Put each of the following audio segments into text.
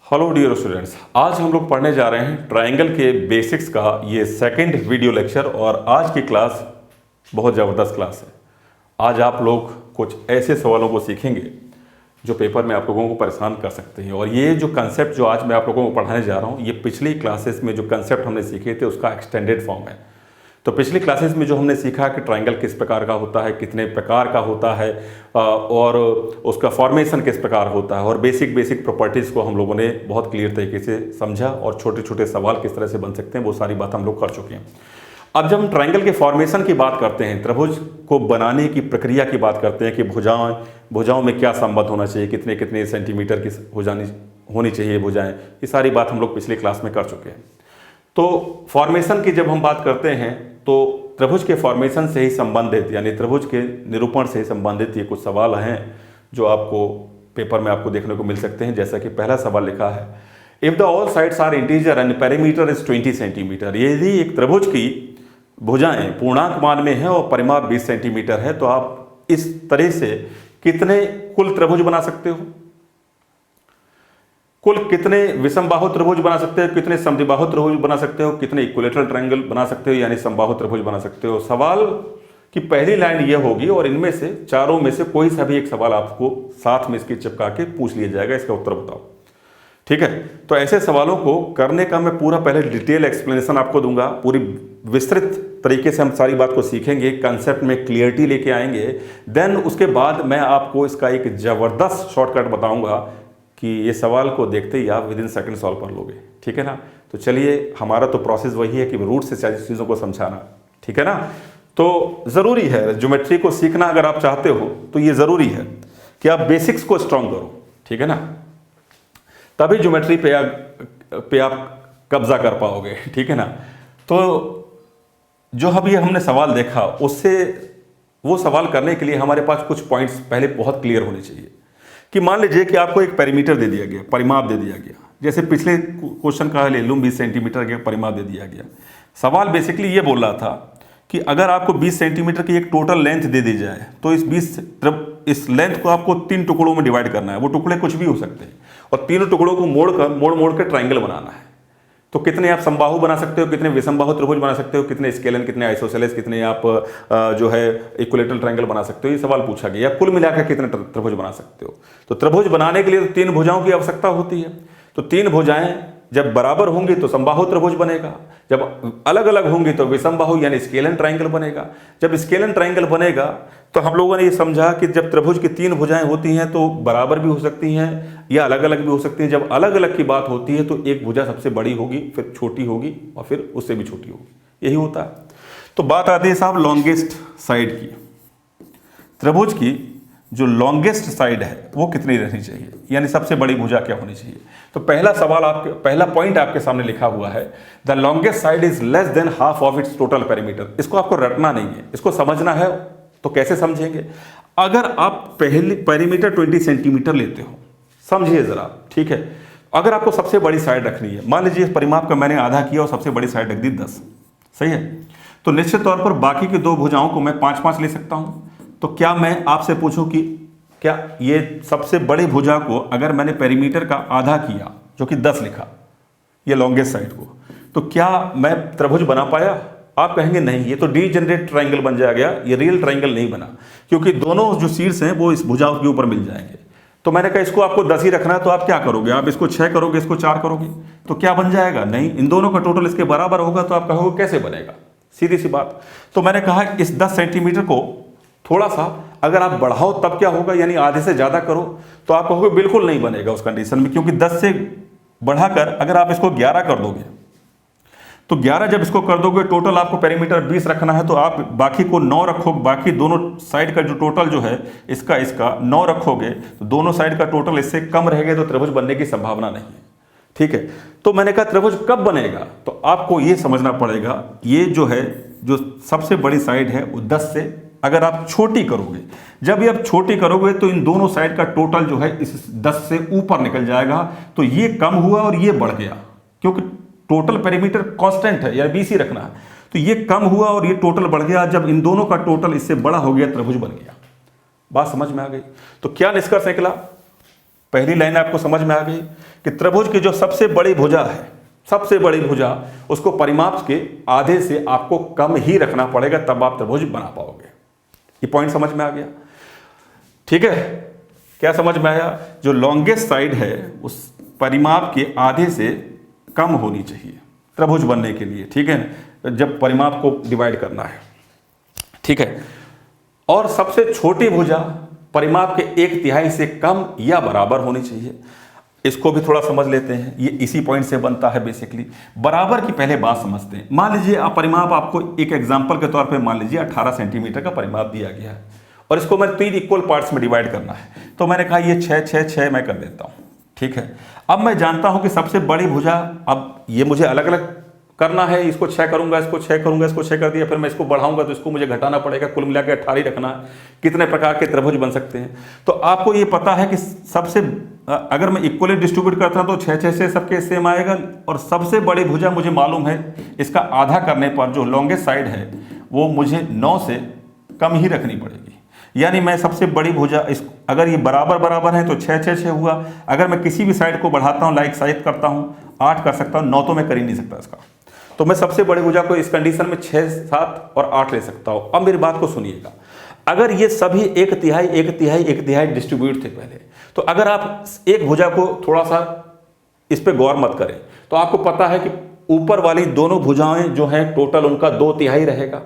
Hello dear students, आज हम लोग पढ़ने जा रहे हैं ट्रायंगल के बेसिक्स का ये सेकंड वीडियो लेक्चर। और आज की क्लास बहुत ज़बरदस्त क्लास है। आज आप लोग कुछ ऐसे सवालों को सीखेंगे जो पेपर में आप लोगों को परेशान कर सकते हैं। और ये जो कंसेप्ट जो आज मैं आप लोगों को पढ़ाने जा रहा हूँ, ये पिछली क्लासेस में जो कंसेप्ट हमने सीखे थे उसका एक्सटेंडेड फॉर्म है। तो पिछली क्लासेस में जो हमने सीखा कि ट्रायंगल किस प्रकार का होता है, कितने प्रकार का होता है और उसका फॉर्मेशन किस प्रकार होता है, और बेसिक प्रॉपर्टीज़ को हम लोगों ने बहुत क्लियर तरीके से समझा, और छोटे छोटे सवाल किस तरह से बन सकते हैं वो सारी बात हम लोग कर चुके हैं। अब जब हम ट्रायंगल के फॉर्मेशन की बात करते हैं, त्रिभुज को बनाने की प्रक्रिया की बात करते हैं कि भुजाओं में क्या संबंध होना चाहिए, कितने कितने सेंटीमीटर की होनी चाहिए भुजाएं, ये सारी बात हम लोग पिछली क्लास में कर चुके हैं। तो फॉर्मेशन की जब हम बात करते हैं तो त्रिभुज के फॉर्मेशन से ही संबंधित, यानी त्रिभुज के निरूपण से ही संबंधित ये कुछ सवाल हैं जो आपको पेपर में आपको देखने को मिल सकते हैं। जैसा कि पहला सवाल लिखा है, if the all sides are integer and perimeter is 20 centimetre. यदि एक त्रिभुज की भुजाएं पूर्णांक मान में है और परिमाप 20 सेंटीमीटर है तो आप इस तरह से कितने कुल त्रिभुज बना सकते हो, कुल कितने विषमबाहु त्रिभुज बना सकते हो, कितने समद्विबाहु त्रिभुज बना सकते हो, कितने इक्विलेटरल ट्रायंगल बना सकते हो यानी समबाहु त्रिभुज बना सकते हो। सवाल की पहली लाइन ये होगी और इनमें से चारों में से कोई सा भी एक सवाल आपको साथ में इसकी चिपका के पूछ लिया जाएगा, इसका उत्तर बताओ। ठीक है, तो ऐसे सवालों को करने का मैं पूरा पहले डिटेल एक्सप्लेनेशन आपको दूंगा, पूरी विस्तृत तरीके से हम सारी बात को सीखेंगे, कंसेप्ट में क्लियरिटी लेके आएंगे। देन उसके बाद मैं आपको इसका एक जबरदस्त शॉर्टकट बताऊंगा कि ये सवाल को देखते ही आप विद इन सेकंड सॉल्व कर लोगे। ठीक है ना। तो चलिए, हमारा तो प्रोसेस वही है कि रूट से चीज़ों को समझाना। ठीक है ना। तो ज़रूरी है ज्योमेट्री को सीखना, अगर आप चाहते हो तो ये ज़रूरी है कि आप बेसिक्स को स्ट्रॉन्ग करो। ठीक है ना, तभी ज्योमेट्री पे आप कब्जा कर पाओगे। ठीक है ना। तो जो अभी हमने सवाल देखा उससे वो सवाल करने के लिए हमारे पास कुछ पॉइंट्स पहले बहुत क्लियर होने चाहिए। कि मान लीजिए कि आपको एक पेरीमीटर दे दिया गया, परिमाप दे दिया गया, जैसे पिछले क्वेश्चन का ले लूँ 20 सेंटीमीटर का परिमाप दे दिया गया। सवाल बेसिकली ये बोल रहा था कि अगर आपको 20 सेंटीमीटर की एक टोटल लेंथ दे दी जाए तो इस लेंथ को आपको 3 टुकड़ों में डिवाइड करना है। वो टुकड़े कुछ भी हो सकते हैं और तीनों टुकड़ों को मोड़ कर ट्राइंगल बनाना है। तो कितने आप समबाहु बना सकते हो, कितने विषमबाहु त्रिभुज बना सकते हो, कितने स्केलन, कितने आइसोसेलेस, कितने आप जो है इक्विलेटरल ट्रायंगल बना सकते हो, ये सवाल पूछा गया। कुल मिलाकर कितने त्रिभुज बना सकते हो। तो त्रिभुज बनाने के लिए तो 3 भुजाओं की आवश्यकता होती है। तो 3 भुजाएं जब बराबर होंगी तो समबाहु त्रिभुज बनेगा, जब अलग अलग होंगी तो विषमबाहु यानी स्केलन ट्रायंगल बनेगा। जब स्केलन ट्रायंगल बनेगा तो हम लोगों ने ये समझा कि जब त्रिभुज की 3 भुजाएं होती हैं तो बराबर भी हो सकती हैं या अलग अलग भी हो सकती हैं। जब अलग अलग की बात होती है तो एक भुजा सबसे बड़ी होगी, फिर छोटी होगी और फिर उससे भी छोटी होगी, यही होता है। तो बात आती है साहब लॉन्गेस्ट साइड की। त्रिभुज की जो लॉन्गेस्ट साइड है वो कितनी रहनी चाहिए, यानी सबसे बड़ी भुजा क्या होनी चाहिए। तो पहला सवाल पहला पॉइंट आपके सामने लिखा हुआ है, the longest side is less than half of its total perimeter. इसको आपको रटना नहीं है, इसको समझना है। तो कैसे समझेंगे, अगर आप पहले पेरीमीटर 20 सेंटीमीटर लेते हो, समझिए जरा। ठीक है, अगर आपको सबसे बड़ी साइड रखनी है, मान लीजिए परिमाप का मैंने आधा किया और सबसे बड़ी साइड रख दी 10, सही है। तो निश्चित तौर पर बाकी की 2 भुजाओं को मैं 5-5 ले सकता हूं। तो क्या मैं आपसे पूछूं कि क्या ये सबसे बड़ी भुजा को अगर मैंने पेरीमीटर का आधा किया जो कि 10 लिखा, ये लॉन्गेस्ट साइड को, तो क्या मैं त्रिभुज बना पाया? आप कहेंगे नहीं, ये तो डीजेनरेट ट्रायंगल बन जाएगा, ये रियल ट्रायंगल नहीं बना, क्योंकि दोनों जो शीर्ष हैं वो इस भुजा के ऊपर मिल जाएंगे। तो मैंने कहा इसको आपको 10 ही रखना है, तो आप क्या करोगे, आप इसको 6 करोगे, इसको 4 करोगे, तो क्या बन जाएगा? नहीं, इन दोनों का टोटल इसके बराबर होगा। तो आप कहोगे कैसे बनेगा, सीधी सी बात। तो मैंने कहा इस 10 सेंटीमीटर को थोड़ा सा अगर आप बढ़ाओ तब क्या होगा, यानी आधे से ज्यादा करो, तो आप कहोगे बिल्कुल नहीं बनेगा उस कंडीशन में, क्योंकि 10 से बढ़ाकर अगर आप इसको 11 कर दोगे तो 11 जब इसको कर दोगे, टोटल आपको पेरीमीटर 20 रखना है, तो आप बाकी को 9 रखोगे, बाकी दोनों साइड का जो टोटल जो है इसका 9 रखोगे, तो दोनों साइड का टोटल इससे कम रहेगा, तो त्रिभुज बनने की संभावना नहीं है। ठीक है, तो मैंने कहा त्रिभुज कब बनेगा, तो आपको ये समझना पड़ेगा, ये जो है जो सबसे बड़ी साइड है वो 10 से अगर आप छोटी करोगे, जब ये आप छोटी करोगे तो इन दोनों साइड का टोटल जो है इस 10 से ऊपर निकल जाएगा। तो ये कम हुआ और ये बढ़ गया, क्योंकि टोटल पेरीमीटर कांस्टेंट है या 20 ही रखना है। तो ये कम हुआ और ये टोटल बढ़ गया। जब इन दोनों का टोटल इससे बड़ा हो गया, त्रिभुज बन गया। बात समझ में आ गई। तो क्या निष्कर्ष निकला, पहली लाइन आपको समझ में आ गई कि त्रिभुज की जो सबसे बड़ी भुजा है, सबसे बड़ी भुजा, उसको परिमाप के आधे से आपको कम ही रखना पड़ेगा, तब आप त्रिभुज बना पाओगे। ये पॉइंट समझ में आ गया? ठीक है, क्या समझ में आया? जो लॉन्गेस्ट साइड है उस परिमाप के आधे से कम होनी चाहिए त्रिभुज बनने के लिए, ठीक है, जब परिमाप को डिवाइड करना है, ठीक है। और सबसे छोटी भुजा परिमाप के 1/3 से कम या बराबर होनी चाहिए। इसको भी थोड़ा समझ लेते हैं, ये इसी पॉइंट से बनता है बेसिकली। बराबर की पहले बात समझते हैं। मान लीजिए परिमाप आपको एक एग्जांपल के तौर पे मान लीजिए 18 सेंटीमीटर का परिमाप दिया गया है और इसको मैं 3 इक्वल पार्ट्स में डिवाइड करना है, तो मैंने कहा ये 6 6 6 मैं कर देता हूँ, ठीक है। अब मैं जानता हूँ कि सबसे बड़ी भुजा, अब ये मुझे अलग अलग करना है, इसको 6 करूंगा, इसको 6 करूंगा, इसको 6 कर दिया, फिर मैं इसको बढ़ाऊंगा तो इसको मुझे घटाना पड़ेगा, कुल मिला के 18 रखना है। कितने प्रकार के त्रिभुज बन सकते हैं? तो आपको ये पता है कि सबसे, अगर मैं इक्वली डिस्ट्रीब्यूट करता हूं तो 6 6 से सबके सेम आएगा, और सबसे बड़ी भुजा मुझे मालूम है इसका आधा करने पर जो लॉन्गेस्ट साइड है वो मुझे 9 से कम ही रखनी पड़ेगी। यानी मैं सबसे बड़ी भुजा, इस अगर ये बराबर बराबर है तो 6 6 6 हुआ। अगर मैं किसी भी साइड को बढ़ाता हूँ, लाइक साइड करता हूँ, 8 कर सकता हूँ, 9 तो मैं कर ही नहीं सकता इसका, तो मैं सबसे बड़ी भुजा को इस कंडीशन में 6 7 और 8 ले सकता हूँ। अब मेरी बात को सुनिएगा, अगर ये सभी 1/3 1/3 1/3 डिस्ट्रीब्यूट थे पहले, तो अगर आप एक भुजा को थोड़ा सा इस पे गौर मत करें तो आपको पता है कि ऊपर वाली दोनों भुजाएं जो हैं टोटल उनका 2/3 रहेगा।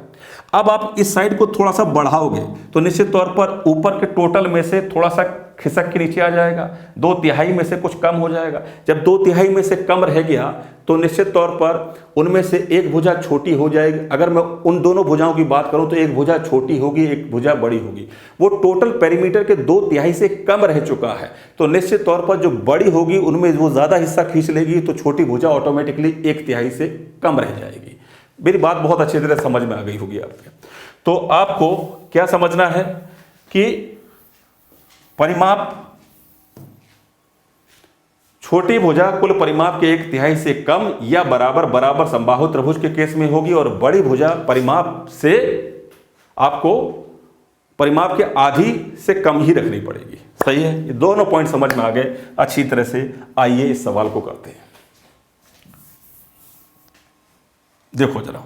अब आप इस साइड को थोड़ा सा बढ़ाओगे तो निश्चित तौर पर ऊपर के टोटल में से थोड़ा सा खिसक के नीचे आ जाएगा, 2/3 में से कुछ कम हो जाएगा। जब 2/3 में से कम रह गया तो निश्चित तौर पर उनमें से एक भुजा छोटी हो जाएगी। अगर मैं उन दोनों भुजाओं की बात करूं तो एक भुजा छोटी होगी, एक भुजा बड़ी होगी। वो टोटल पेरीमीटर के 2/3 से कम रह चुका है, तो निश्चित तौर पर जो बड़ी होगी उनमें वो ज्यादा हिस्सा खींच लेगी, तो छोटी भुजा ऑटोमेटिकली 1/3 से कम रह जाएगी। मेरी बात बहुत अच्छी तरह समझ में आ गई होगी आपके। तो आपको क्या समझना है कि परिमाप, छोटी भुजा कुल परिमाप के 1/3 से कम या बराबर बराबर समबाहु त्रिभुज के केस में होगी, और बड़ी भुजा परिमाप से आपको परिमाप के आधी से कम ही रखनी पड़ेगी। सही है? ये दोनों पॉइंट समझ में आ गए अच्छी तरह से। आइए इस सवाल को करते हैं। देखो जरा,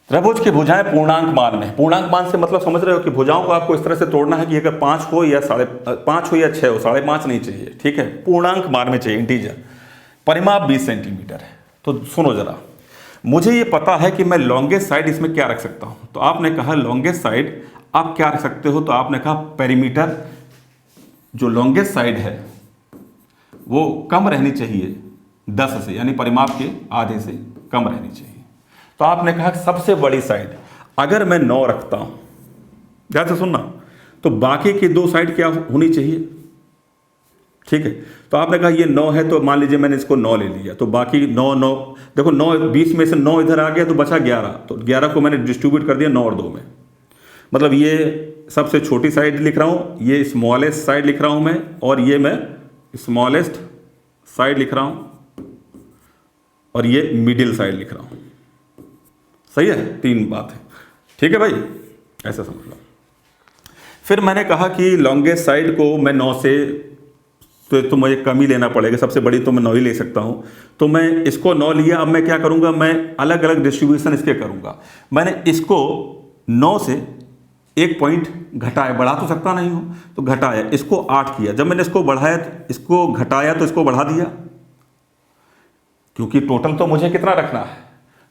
त्रिभुज की भुजाएं पूर्णांक मान में, पूर्णांक मान से मतलब समझ रहे हो कि भुजाओं को आपको इस तरह से तोड़ना है कि अगर 5 हो या 5.5 हो या 6 हो, 5.5 नहीं चाहिए, ठीक है, पूर्णांक मान में चाहिए, इंटीजर। परिमाप 20 सेंटीमीटर है। तो सुनो जरा, मुझे ये पता है कि मैं लॉन्गेस्ट साइड इसमें क्या रख सकता हूं। तो आपने कहा लॉन्गेस्ट साइड आप क्या रख सकते हो, तो आपने कहा पेरीमीटर, जो लॉन्गेस्ट साइड है वो कम रहनी चाहिए 10 से, यानी परिमाप के आधे से कम रहनी चाहिए। तो आपने कहा सबसे बड़ी साइड अगर मैं 9 रखता हूं, ध्यान से सुनना, तो बाकी की 2 साइड क्या होनी चाहिए, ठीक है। तो आपने कहा ये 9 है, तो मान लीजिए मैंने इसको 9 ले लिया, तो बाकी 9 9 देखो 9 20 में से 9 इधर आ गया तो बचा 11, तो 11 को मैंने डिस्ट्रीब्यूट कर दिया 9 और 2 में। मतलब ये सबसे छोटी साइड लिख रहा हूं, ये स्मॉलेस्ट साइड लिख रहा हूं मैं, और ये मैं स्मॉलेस्ट साइड लिख रहा हूं, और ये मिडिल साइड लिख रहा हूं। सही है? 3 बात है, ठीक है भाई, ऐसा समझ लो। फिर मैंने कहा कि लॉन्गेस्ट साइड को मैं 9 से, तो मुझे कम ही लेना पड़ेगा, सबसे बड़ी तो मैं 9 ही ले सकता हूं, तो मैं इसको 9 लिया। अब मैं क्या करूंगा, मैं अलग अलग डिस्ट्रीब्यूशन इसके करूंगा। मैंने इसको 9 से 1 पॉइंट घटाया, बढ़ा तो सकता नहीं हूं, तो घटाया, इसको 8 किया। जब मैंने इसको बढ़ाया, इसको घटाया तो इसको बढ़ा दिया, क्योंकि टोटल तो मुझे कितना रखना है,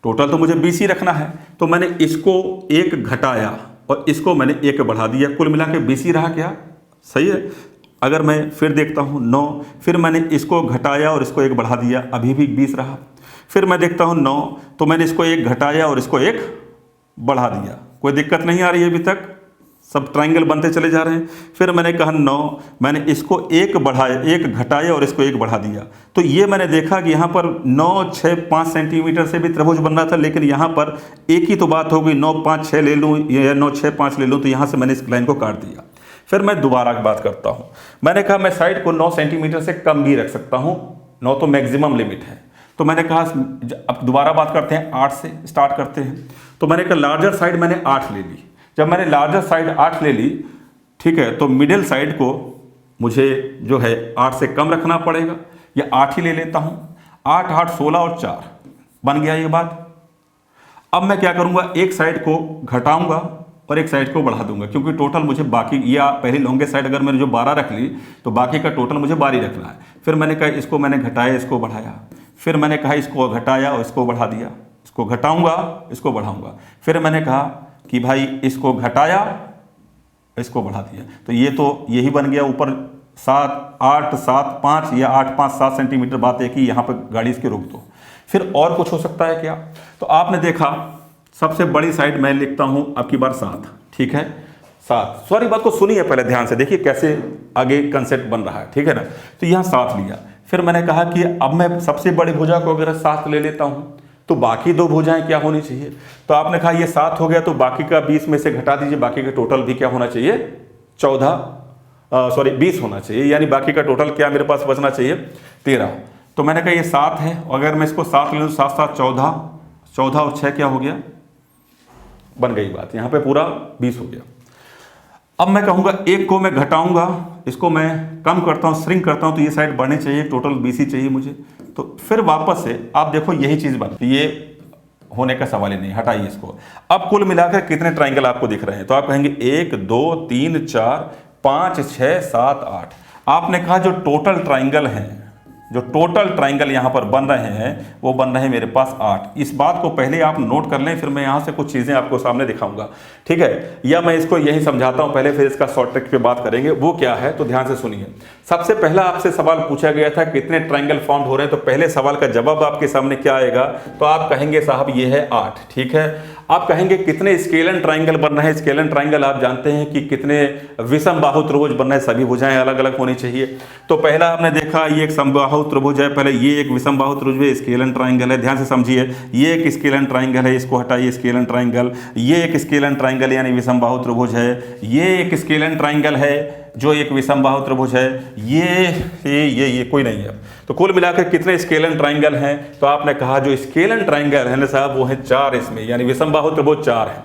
टोटल तो मुझे 20 ही रखना है। तो मैंने इसको 1 घटाया और इसको मैंने 1 बढ़ा दिया, कुल मिला के 20 ही रहा क्या? सही है। अगर मैं फिर देखता हूँ 9, फिर मैंने इसको घटाया और इसको 1 बढ़ा दिया, अभी भी 20 रहा। फिर मैं देखता हूँ 9, तो मैंने इसको 1 घटाया और इसको 1 बढ़ा दिया, कोई दिक्कत नहीं आ रही है अभी तक, सब ट्रायंगल बनते चले जा रहे हैं। फिर मैंने कहा 9, मैंने इसको 1 बढ़ाया, 1 घटाया और इसको 1 बढ़ा दिया, तो ये मैंने देखा कि यहाँ पर 9 6 5 सेंटीमीटर से भी त्रिभुज बन रहा था, लेकिन यहाँ पर एक ही तो बात हो गई, 9 5 6 ले लूँ या 9 6 5 ले लूँ, तो यहाँ से मैंने इस लाइन को काट दिया। फिर मैं दोबारा की बात करता हूँ, मैंने कहा मैं साइड को 9 सेंटीमीटर से कम भी रख सकता हूँ, 9 तो मैक्सिमम लिमिट है। तो मैंने कहा, अब दोबारा बात करते हैं, 8 से स्टार्ट करते हैं। तो मैंने कहा लार्जर साइड मैंने 8 ले ली। जब मैंने लार्जर साइड 8 ले ली, ठीक है, तो मिडिल साइड को मुझे जो है 8 से कम रखना पड़ेगा, या 8 ही ले लेता हूँ। 8 8 16 और 4 बन गया ये बात। अब मैं क्या करूँगा, एक साइड को घटाऊँगा और एक साइड को बढ़ा दूंगा, क्योंकि टोटल मुझे बाकी, या पहली लॉन्गेस्ट साइड अगर मैंने जो 12 रख ली तो बाकी का टोटल मुझे 12 ही रखना है। फिर मैंने कहा इसको मैंने घटाया, इसको बढ़ाया, फिर मैंने कहा इसको घटाया और इसको बढ़ा दिया, इसको घटाऊंगा, इसको बढ़ाऊंगा, फिर मैंने कहा कि भाई इसको घटाया, इसको बढ़ा दिया, तो ये तो यही बन गया ऊपर 7 8 7 5 या 8 5 7 सेंटीमीटर। बात है कि यहाँ पर गाड़ी इसके रोक दो। फिर और कुछ हो सकता है क्या, तो आपने देखा सबसे बड़ी साइड मैं लिखता हूं आपकी बार 7, ठीक है 7। सॉरी, बात को सुनिए पहले ध्यान से, देखिए कैसे आगे कंसेप्ट बन रहा है, ठीक है ना। तो यहाँ 7 लिया, फिर मैंने कहा कि अब मैं सबसे बड़ी भुजा को अगर 7 ले लेता हूं तो बाकी 2 भुजाएं क्या होनी चाहिए। तो आपने कहा ये 7 हो गया, तो बाकी का 20 में से घटा दीजिए, बाकी का टोटल भी क्या होना चाहिए 20 होना चाहिए, यानी बाकी का टोटल क्या मेरे पास बचना चाहिए 13। तो मैंने कहा ये 7 है, अगर मैं इसको 7 ले लूँ 7 7 14, 14 और 6 क्या हो गया, बन गई बात, यहां पे पूरा 20 हो गया। अब मैं कहूंगा एक को मैं घटाऊंगा, इसको मैं कम करता हूं, श्रिंक करता हूं, तो ये साइड बढ़नी चाहिए, टोटल 20 ही चाहिए मुझे। तो फिर वापस से आप देखो यही चीज बन, ये होने का सवाल ही नहीं, हटाइए इसको। अब कुल मिलाकर कितने ट्राइंगल आपको दिख रहे हैं, तो आप कहेंगे 1 2 3 4 5 6 7 8। आपने कहा जो टोटल ट्राइंगल हैं, जो टोटल ट्राइंगल यहाँ पर बन रहे हैं वो बन रहे हैं मेरे पास 8। इस बात को पहले आप नोट कर लें, फिर मैं यहाँ से कुछ चीज़ें आपको सामने दिखाऊंगा, ठीक है। या मैं इसको यही समझाता हूँ पहले, फिर इसका शॉर्ट ट्रिक पे बात करेंगे, वो क्या है तो ध्यान से सुनिए। सबसे पहला आपसे सवाल पूछा गया था कितने ट्राइंगल फॉर्म हो रहे हैं, तो पहले सवाल का जवाब आपके सामने क्या आएगा, तो आप कहेंगे साहब ये है 8, ठीक है। आप कहेंगे कितने स्केलन ट्राइंगल बन रहे हैं, स्केलन ट्राइंगल आप जानते हैं कि कितने विषम बाहु त्रिभुज बन रहे हैं, सभी भुजाएं अलग अलग होनी चाहिए। तो पहला आपने देखा ये एक समबाहु त्रिभुज है, पहले ये एक विषम बाहु त्रिभुज है, स्केलन ट्राइंगल है, ध्यान से समझिए, ये एक स्केलन ट्राइंगल है, इसको हटाइए स्केलन ट्राइंगल, ये एक स्केलन ट्राइंगल यानी विषम बाहु त्रिभुज है, ये एक स्केलन ट्राइंगल है जो एक विषम बाहु त्रिभुज है, ये कोई नहीं है। तो कुल मिलाकर कितने स्केलन ट्राइंगल हैं, तो आपने कहा जो स्केलन ट्राइंगल है ना साहब वो है 4 इसमें, यानी विषम बाहु त्रिभुज 4 है।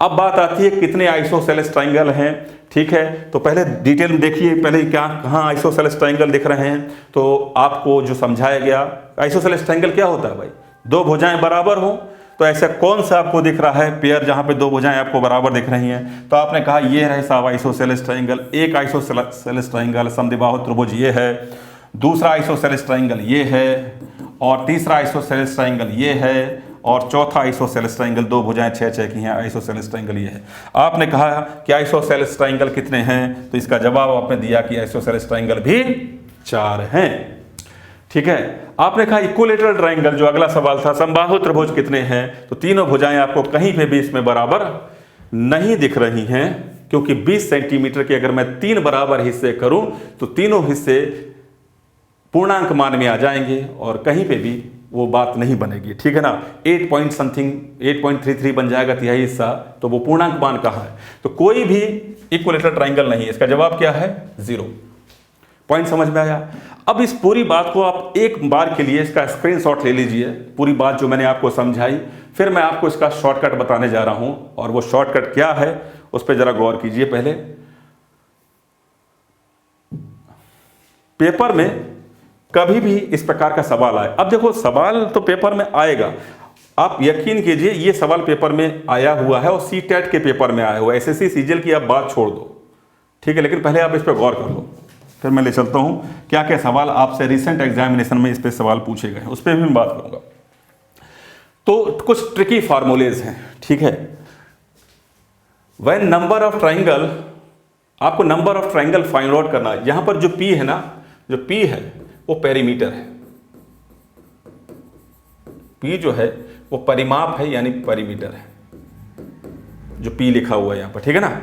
अब बात आती है कितने आइसोसेलेस ट्राइंगल हैं, ठीक है। तो पहले डिटेल में देखिए, पहले क्या कहाँ आइसोसेलेस ट्राइंगल दिख रहे हैं, तो आपको जो समझाया गया आइसोसेलेस ट्राइंगल क्या होता है भाई, 2 भुजाएं बराबर हो। तो ऐसा कौन सा आपको दिख रहा है पेयर जहां पे 2 भुजाएं आपको बराबर दिख रही हैं, तो आपने कहा ये रहे साहब आइसोसेलेस ट्राइंगल। एक आइसोसेलेस ट्राइंगल समद्विबाहु त्रिभुज ये है, दूसरा आइसोसेलेस ट्राइंगल ये है, और तीसरा आइसोसेलेस ट्राइंगल ये है, और चौथा आइसोसेलेस ट्राइंगल 2 भुजाएं 6 6 की हैं, आइसोसेलेस ट्राइंगल ये है। आपने कहा कि आइसोसेलेस ट्राइंगल कितने हैं, तो इसका जवाब आपने दिया कि आइसोसेलेस ट्राइंगल भी 4 हैं, ठीक है। आपने कहा इक्विलेटरल ट्राइंगल, जो अगला सवाल था, समबाहु त्रिभुज कितने हैं, तो तीनों भुजाएं आपको कहीं पे भी इसमें बराबर नहीं दिख रही हैं, क्योंकि 20 सेंटीमीटर के अगर मैं 3 बराबर हिस्से करूं तो तीनों हिस्से पूर्णांक मान में आ जाएंगे और कहीं पे भी वो बात नहीं बनेगी, ठीक है ना। 8 पॉइंट समथिंग 8.33 बन जाएगा तिहाई हिस्सा, तो वो पूर्णांक मान कहाँ है, तो कोई भी इक्विलेटरल ट्राइंगल नहीं है। इसका जवाब क्या है 0। पॉइंट समझ में आया। अब इस पूरी बात को आप एक बार के लिए इसका स्क्रीनशॉट ले लीजिए, पूरी बात जो मैंने आपको समझाई, फिर मैं आपको इसका शॉर्टकट बताने जा रहा हूं, और वो शॉर्टकट क्या है उस पर जरा गौर कीजिए। पहले पेपर में कभी भी इस प्रकार का सवाल आए, अब देखो सवाल तो पेपर में आएगा, आप यकीन कीजिए ये सवाल पेपर में आया हुआ है और सीटेट के पेपर में आया हुआ है, एसएससी सीजीएल की आप बात छोड़ दो, ठीक है, लेकिन पहले आप इस पर गौर कर लो, फिर मैं ले चलता हूं क्या क्या सवाल आपसे रिसेंट एग्जामिनेशन में इस पे सवाल पूछे गए हैं, उस पर भी मैं बात करूंगा। तो कुछ ट्रिकी फार्मूलेज हैं, ठीक है। व्हेन नंबर ऑफ ट्राइंगल, आपको number of triangle find out करना है। यहां पर जो पी है ना, जो पी है वो पेरीमीटर है, पी जो है वो परिमाप है यानी पेरीमीटर है, जो पी लिखा हुआ है यहां पर, ठीक है ना।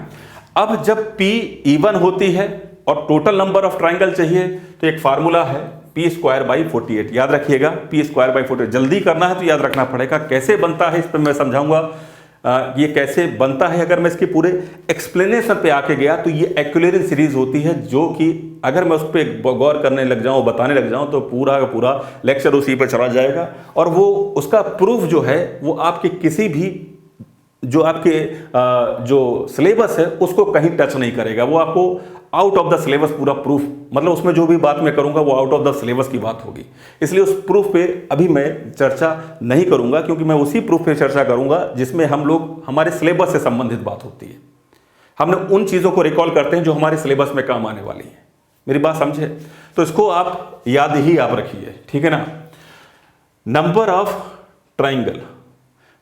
अब जब पी इवन होती है और टोटल नंबर ऑफ ट्राइंगल चाहिए तो एक फार्मूला है p²/48, याद रखिएगा p²/48। जल्दी करना है तो याद रखना पड़ेगा, कैसे बनता है इस पर मैं समझाऊंगा। ये कैसे बनता है, अगर मैं इसके पूरे एक्सप्लेनेशन पे आके गया तो ये एक्युलेरियन सीरीज होती है, जो कि अगर मैं उस पर गौर करने लग जाऊं, बताने लग जाऊं, तो पूरा का पूरा लेक्चर उसी पर चला जाएगा, और वो उसका प्रूफ जो है वो आपके किसी भी जो आपके जो सिलेबस है उसको कहीं टच नहीं करेगा, वो आपको आउट ऑफ द सिलेबस पूरा प्रूफ, मतलब उसमें जो भी बात मैं करूंगा वो आउट ऑफ द सिलेबस की बात होगी, इसलिए उस प्रूफ पे अभी मैं चर्चा नहीं करूंगा, क्योंकि मैं उसी प्रूफ पे चर्चा करूंगा जिसमें हम लोग हमारे सिलेबस से संबंधित बात होती है। हमने उन चीज़ों को रिकॉल करते हैं जो हमारे सिलेबस में काम आने वाली है। मेरी बात समझे? तो इसको आप याद ही आप रखिए, ठीक है ना। Number of triangle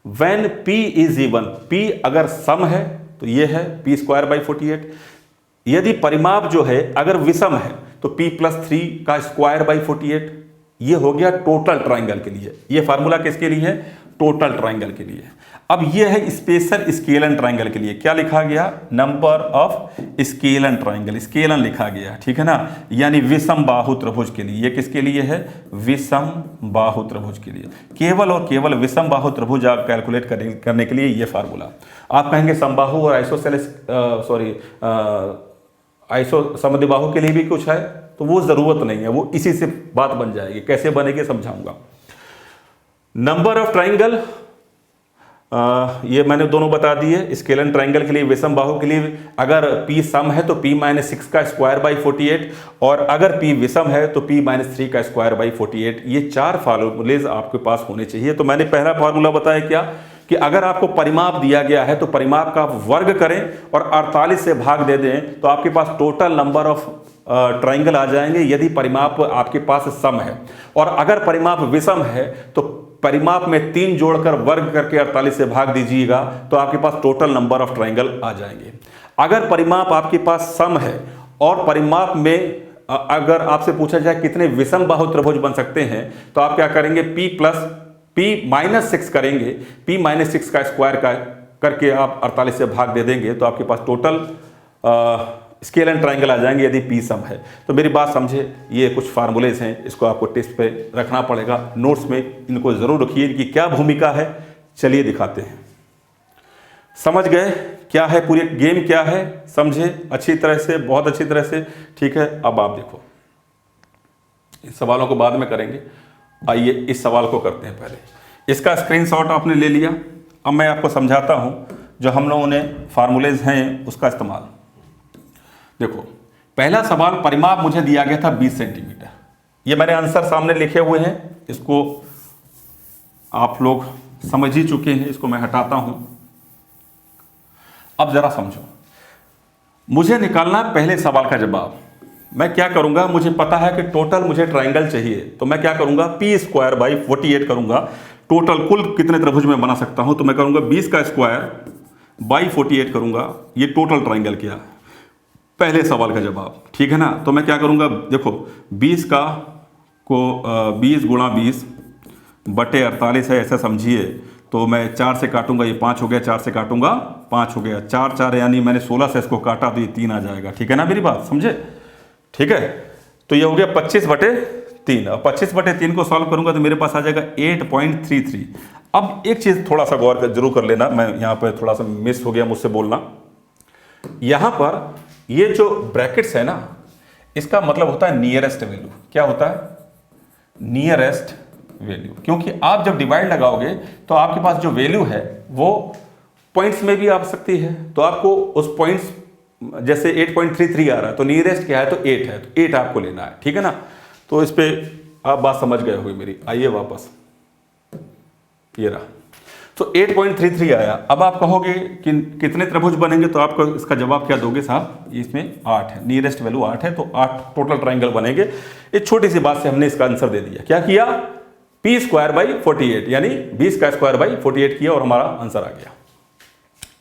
when p is even, p अगर सम है तो ये है p स्क्वायर बाई 48। यदि परिमाप जो है अगर विषम है तो p प्लस 3 का स्क्वायर बाई 48। ये हो गया टोटल ट्राइंगल के लिए। ये फार्मूला किसके लिए है? टोटल ट्राइंगल के लिए। अब ये है स्पेशल स्केलन ट्राइंगल के लिए। क्या लिखा गया? Number of scalene triangle, scalene लिखा गया, ठीक है ना, यानी विषम बाहु त्रिभुज के लिए। ये किसके लिए है? विषम बाहु त्रिभुज के लिए। केवल और केवल विषम बाहु त्रिभुज आप कैलकुलेट करने के लिए ये फार्मूला। आप कहेंगे समबाहु और आइसो समद्विबाहु के लिए भी कुछ है, तो वो जरूरत नहीं है, वो इसी से बात बन जाएगी। कैसे बनेगी समझाऊंगा। नंबर ऑफ ट्राइंगल, ये मैंने दोनों बता दिए। स्केलन ट्राइंगल के लिए, विषम बाहु के लिए अगर p सम है तो p माइनस 6 का स्क्वायर बाई 48, और अगर p विषम है तो p माइनस 3 का स्क्वायर बाई 48। ये 4 फार्मूलेज आपके पास होने चाहिए। तो मैंने पहला फार्मूला बताया क्या कि अगर आपको परिमाप दिया गया है तो परिमाप का वर्ग करें और 48 से भाग दे दें तो आपके पास टोटल नंबर ऑफ ट्राइंगल आ जाएंगे, यदि परिमाप आपके पास सम है। और अगर परिमाप विषम है तो परिमाप में 3 जोड़कर वर्ग करके 48 से भाग दीजिएगा तो आपके पास टोटल नंबर ऑफ ट्राइंगल आ जाएंगे। अगर परिमाप आपके पास सम है और परिमाप में अगर आपसे पूछा जाए कितने विषम बाहु त्रिभुज बन सकते हैं तो आप क्या करेंगे? p माइनस 6 करेंगे, p माइनस 6 का स्क्वायर करके आप 48 से भाग दे देंगे तो आपके पास टोटल स्केलन ट्राइंगल आ जाएंगे यदि p सम है। तो मेरी बात समझे, ये कुछ फार्मूलेज हैं, इसको आपको टेस्ट पे रखना पड़ेगा, नोट्स में इनको जरूर रखिए कि क्या भूमिका है। चलिए दिखाते हैं। समझ गए क्या है, पूरी गेम क्या है? समझे अच्छी तरह से, बहुत अच्छी तरह से, ठीक है। अब आप देखो, इस सवालों को बाद में करेंगे, आइए इस सवाल को करते हैं। पहले इसका स्क्रीनशॉट आपने ले लिया। अब मैं आपको समझाता हूं जो हम लोगों ने फार्मूलेज हैं उसका इस्तेमाल। देखो, पहला सवाल, परिमाप मुझे दिया गया था 20 सेंटीमीटर। ये मैंने आंसर सामने लिखे हुए हैं, इसको आप लोग समझ ही चुके हैं, इसको मैं हटाता हूं। अब जरा समझो, मुझे निकालना पहले सवाल का जवाब। मैं क्या करूंगा? मुझे पता है कि टोटल मुझे ट्राइंगल चाहिए, तो मैं क्या करूंगा? p स्क्वायर बाई 48 करूंगा। टोटल कुल कितने त्रिभुज में बना सकता हूं, तो मैं करूंगा 20 का स्क्वायर बाई 48 करूंगा। ये टोटल ट्राइंगल किया, पहले सवाल का जवाब, ठीक है ना। तो मैं क्या करूंगा? देखो, 20 का को 20 गुणा 20 बटे 48 है, ऐसा समझिए। तो मैं 4 से काटूंगा, ये 5 हो गया, 4 से काटूंगा 5 हो गया, 4 4 यानी मैंने 16 से इसको काटा तो ये 3 आ जाएगा, ठीक है ना। मेरी बात समझे, ठीक है। तो ये हो गया 25 बटे 3। अब 25 बटे 3 को सॉल्व करूंगा तो मेरे पास आ जाएगा 8.33। अब एक चीज़ थोड़ा सा गौर जरूर कर लेना, मैं यहाँ पर थोड़ा सा मिस हो गया मुझसे बोलना। यहाँ पर ये जो ब्रैकेट्स है ना, इसका मतलब होता है नियरेस्ट वैल्यू। क्या होता है? Nearest value. क्योंकि आप जब डिवाइड लगाओगे तो आपके पास जो वैल्यू है वो पॉइंट्स में भी आ सकती है। तो आपको उस पॉइंट्स, जैसे 8.33 आ रहा है तो नियरेस्ट क्या है? तो 8 है, तो 8 आपको लेना है, ठीक है ना। तो इस पे आप बात समझ गए होंगे मेरी। आइए वापस, ये रहा। तो 8.33 आया। अब आप कहोगे कि कितने त्रिभुज बनेंगे, तो आपको इसका जवाब क्या दोगे साहब? इसमें 8 है, नियरेस्ट वैल्यू 8 है, तो 8 टोटल ट्राइंगल बनेंगे। एक छोटी सी बात से हमने इसका आंसर दे दिया। क्या किया? p स्क्वायर बाई 48 यानी 20 का स्क्वायर बाई 48 किया और हमारा आंसर आ गया।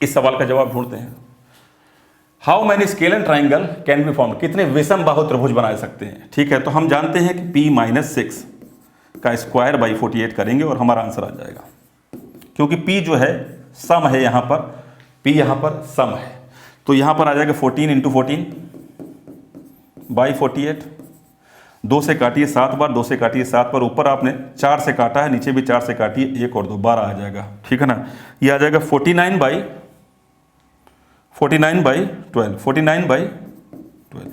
इस सवाल का जवाब ढूंढते हैं। How many scalene triangle can be form? कितने विषम बाहु त्रिभुज बना सकते हैं, ठीक है। तो हम जानते हैं कि p माइनस 6 का स्क्वायर बाई 48 करेंगे और हमारा आंसर आ जाएगा। क्योंकि p जो है सम है, यहाँ पर p यहाँ पर सम है, तो यहाँ पर आ जाएगा 14 इंटू 14 बाई 48। 2 से काटिए 7 बार, 2 से काटिए 7 बार, ऊपर आपने 4 से काटा है, नीचे भी 4 से काटिए, 1 और 2 12 आ जाएगा, ठीक है ना। ये आ जाएगा 49 बाई 12, 49 बाई 12।